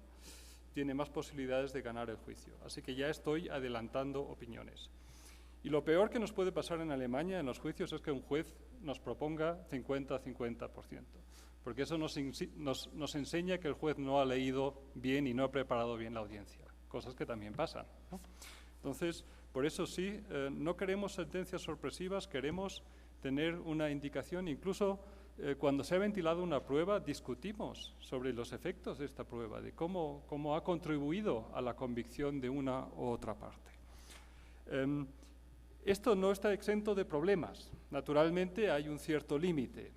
tiene más posibilidades de ganar el juicio. Así que ya estoy adelantando opiniones. Y lo peor que nos puede pasar en Alemania en los juicios es que un juez nos proponga 50-50%, porque eso nos enseña que el juez no ha leído bien y no ha preparado bien la audiencia, cosas que también pasan, ¿no? Entonces, por eso sí, no queremos sentencias sorpresivas, queremos tener una indicación, incluso cuando se ha ventilado una prueba, discutimos sobre los efectos de esta prueba, de cómo ha contribuido a la convicción de una u otra parte. Esto no está exento de problemas. Naturalmente hay un cierto límite.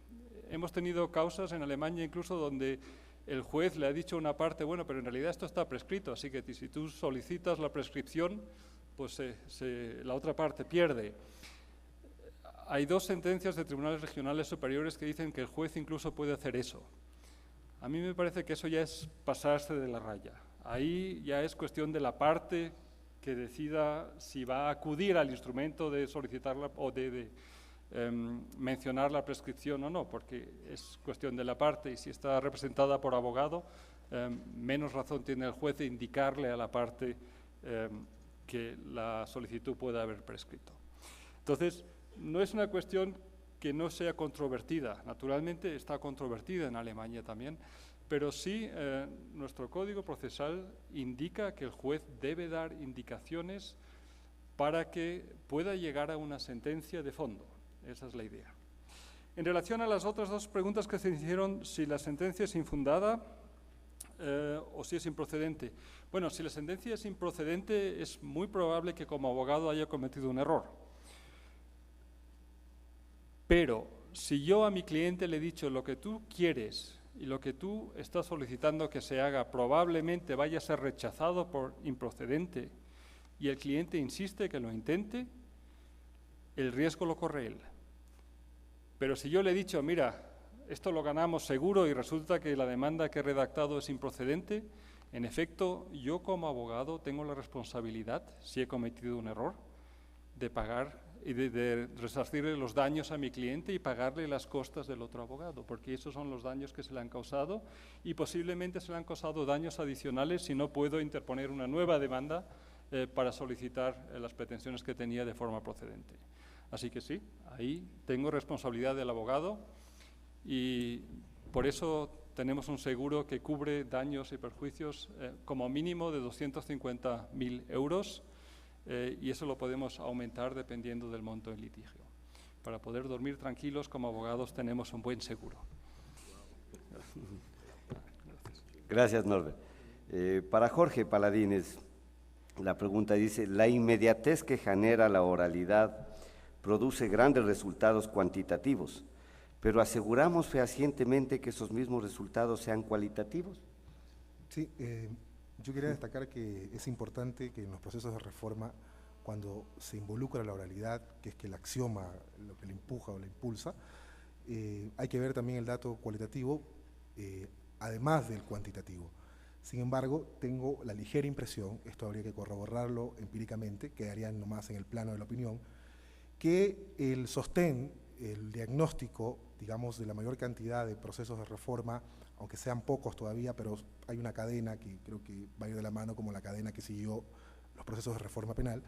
Hemos tenido causas en Alemania incluso donde el juez le ha dicho a una parte, bueno, pero en realidad esto está prescrito, así que si tú solicitas la prescripción, pues la otra parte pierde. Hay dos sentencias de tribunales regionales superiores que dicen que el juez incluso puede hacer eso. A mí me parece que eso ya es pasarse de la raya. Ahí ya es cuestión de la parte que decida si va a acudir al instrumento de solicitarla o de mencionar la prescripción o no, porque es cuestión de la parte y si está representada por abogado, menos razón tiene el juez de indicarle a la parte que la solicitud pueda haber prescrito. Entonces, no es una cuestión que no sea controvertida, naturalmente está controvertida en Alemania también, pero sí nuestro Código Procesal indica que el juez debe dar indicaciones para que pueda llegar a una sentencia de fondo. Esa es la idea. En relación a las otras dos preguntas que se hicieron, si la sentencia es infundada o si es improcedente. Bueno, si la sentencia es improcedente, es muy probable que como abogado haya cometido un error. Pero si yo a mi cliente le he dicho lo que tú quieres y lo que tú estás solicitando que se haga probablemente vaya a ser rechazado por improcedente y el cliente insiste que lo intente, el riesgo lo corre él. Pero si yo le he dicho, mira, esto lo ganamos seguro y resulta que la demanda que he redactado es improcedente, en efecto, yo como abogado tengo la responsabilidad, si he cometido un error, de pagar y de resarcirle los daños a mi cliente y pagarle las costas del otro abogado, porque esos son los daños que se le han causado y posiblemente se le han causado daños adicionales si no puedo interponer una nueva demanda para solicitar las pretensiones que tenía de forma procedente. Así que sí, ahí tengo responsabilidad del abogado y por eso tenemos un seguro que cubre daños y perjuicios como mínimo de 250.000 euros. Y eso lo podemos aumentar dependiendo del monto del litigio. Para poder dormir tranquilos como abogados tenemos un buen seguro. Gracias, Norbert. Para Jorge Paladines, la pregunta dice, la inmediatez que genera la oralidad produce grandes resultados cuantitativos, pero ¿aseguramos fehacientemente que esos mismos resultados sean cualitativos? Sí, yo quería destacar que es importante que en los procesos de reforma, cuando se involucra la oralidad, que es que el axioma lo que le empuja o le impulsa, hay que ver también el dato cualitativo, además del cuantitativo. Sin embargo, tengo la ligera impresión, esto habría que corroborarlo empíricamente, quedaría nomás en el plano de la opinión, que el sostén el diagnóstico, digamos, de la mayor cantidad de procesos de reforma, aunque sean pocos todavía, pero hay una cadena que creo que va a ir de la mano como la cadena que siguió los procesos de reforma penal,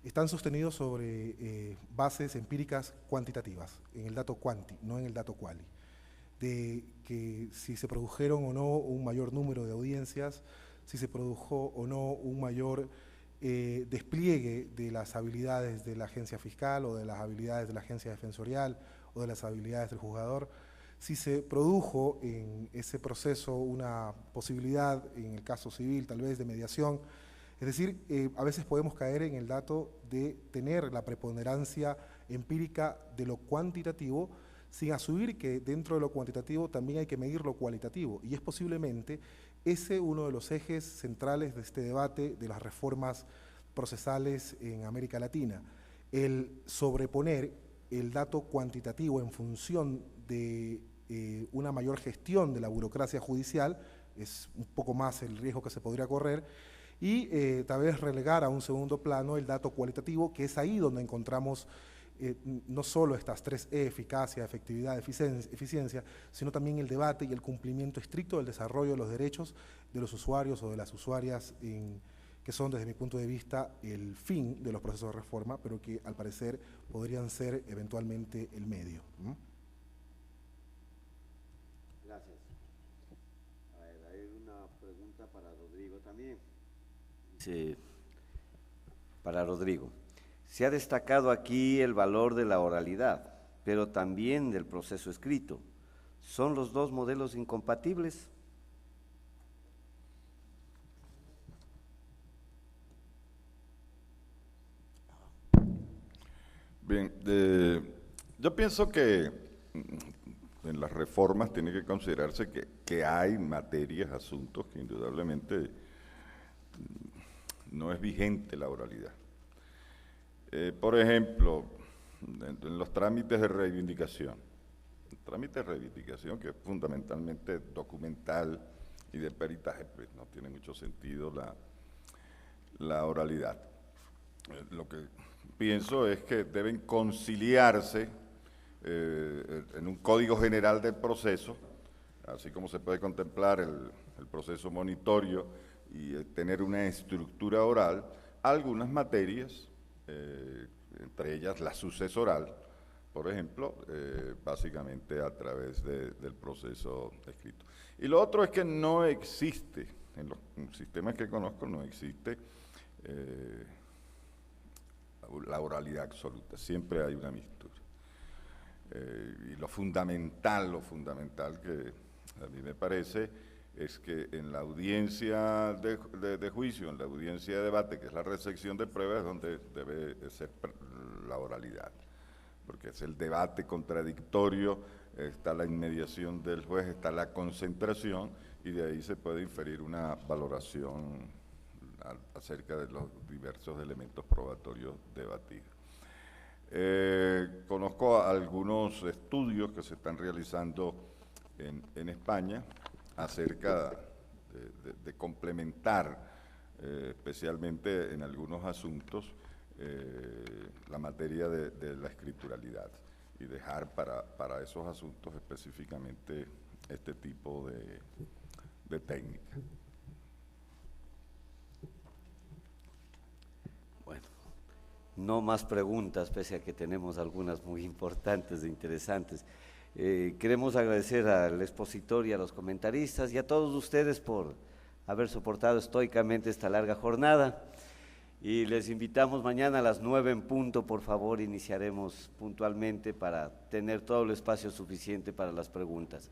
están sostenidos sobre bases empíricas cuantitativas, en el dato quanti, no en el dato quali, de que si se produjeron o no un mayor número de audiencias, si se produjo o no un mayor despliegue de las habilidades de la agencia fiscal o de las habilidades de la agencia defensorial o de las habilidades del juzgador, si se produjo en ese proceso una posibilidad, en el caso civil tal vez, de mediación. Es decir, a veces podemos caer en el dato de tener la preponderancia empírica de lo cuantitativo, sin asumir que dentro de lo cuantitativo también hay que medir lo cualitativo, y es posiblemente ese uno de los ejes centrales de este debate de las reformas procesales en América Latina, el sobreponer el dato cuantitativo en función de una mayor gestión de la burocracia judicial, es un poco más el riesgo que se podría correr, y tal vez relegar a un segundo plano el dato cualitativo, que es ahí donde encontramos no solo estas 3E, eficacia, efectividad, eficiencia, sino también el debate y el cumplimiento estricto del desarrollo de los derechos de los usuarios o de las usuarias, que son desde mi punto de vista el fin de los procesos de reforma, pero que al parecer podrían ser eventualmente el medio. Gracias. A ver, hay una pregunta para Rodrigo también. Dice, para Rodrigo. Se ha destacado aquí el valor de la oralidad, pero también del proceso escrito. ¿Son los dos modelos incompatibles? Bien, yo pienso que en las reformas tiene que considerarse que hay materias, asuntos que indudablemente no es vigente la oralidad. Por ejemplo, en los trámites de reivindicación, que es fundamentalmente documental y de peritaje, pues no tiene mucho sentido la oralidad. Lo que pienso es que deben conciliarse en un código general del proceso, así como se puede contemplar el proceso monitorio y tener una estructura oral, algunas materias, entre ellas la sucesoral, por ejemplo, básicamente a través del proceso escrito. Y lo otro es que no existe, en los sistemas que conozco, no existe la oralidad absoluta, siempre hay una mixtura. Y lo fundamental que a mí me parece es que en la audiencia de juicio, en la audiencia de debate, que es la recepción de pruebas, es donde debe ser la oralidad, porque es el debate contradictorio, está la inmediación del juez, está la concentración, y de ahí se puede inferir una valoración acerca de los diversos elementos probatorios debatidos. Conozco algunos estudios que se están realizando en España acerca de complementar, especialmente en algunos asuntos, la materia de la escrituralidad y dejar para esos asuntos específicamente este tipo de técnica. Bueno, no más preguntas, pese a que tenemos algunas muy importantes e interesantes. Queremos agradecer al expositor y a los comentaristas y a todos ustedes por haber soportado estoicamente esta larga jornada, y les invitamos mañana a las 9 en punto, por favor, iniciaremos puntualmente para tener todo el espacio suficiente para las preguntas.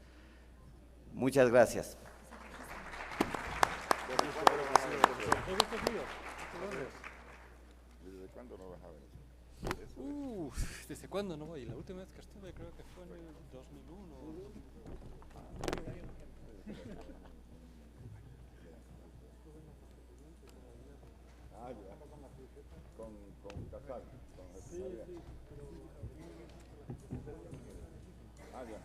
Muchas gracias. ¿Desde cuándo no vas a ver? ¿Desde cuándo no voy? La última vez que estuve creo que fue en el 2001. Ah, ya. Con Casal, con Jesús María. Ah, ya.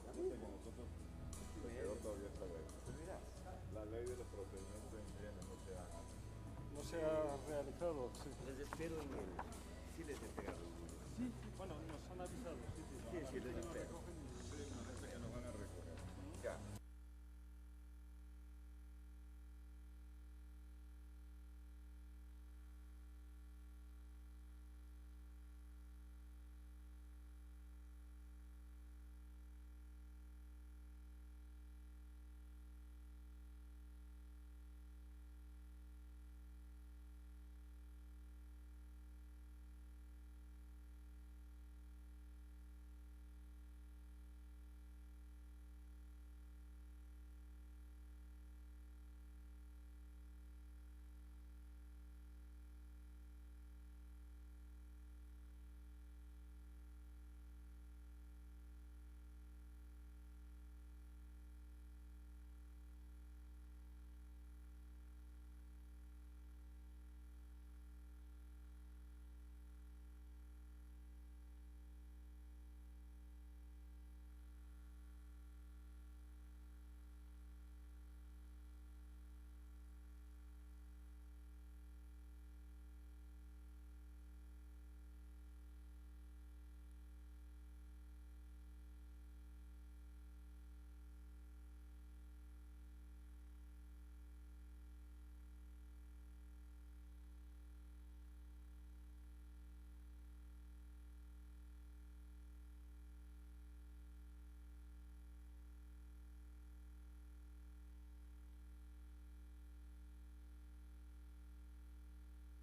Fíjate que nosotros se quedó todavía esta ley. La ley de los procedimientos en bienes no se ha No se ha realizado. Sí. Les espero en el... Sí les he pegado. Sí, bueno, nos han avisado. Sí, sí, sí, sí,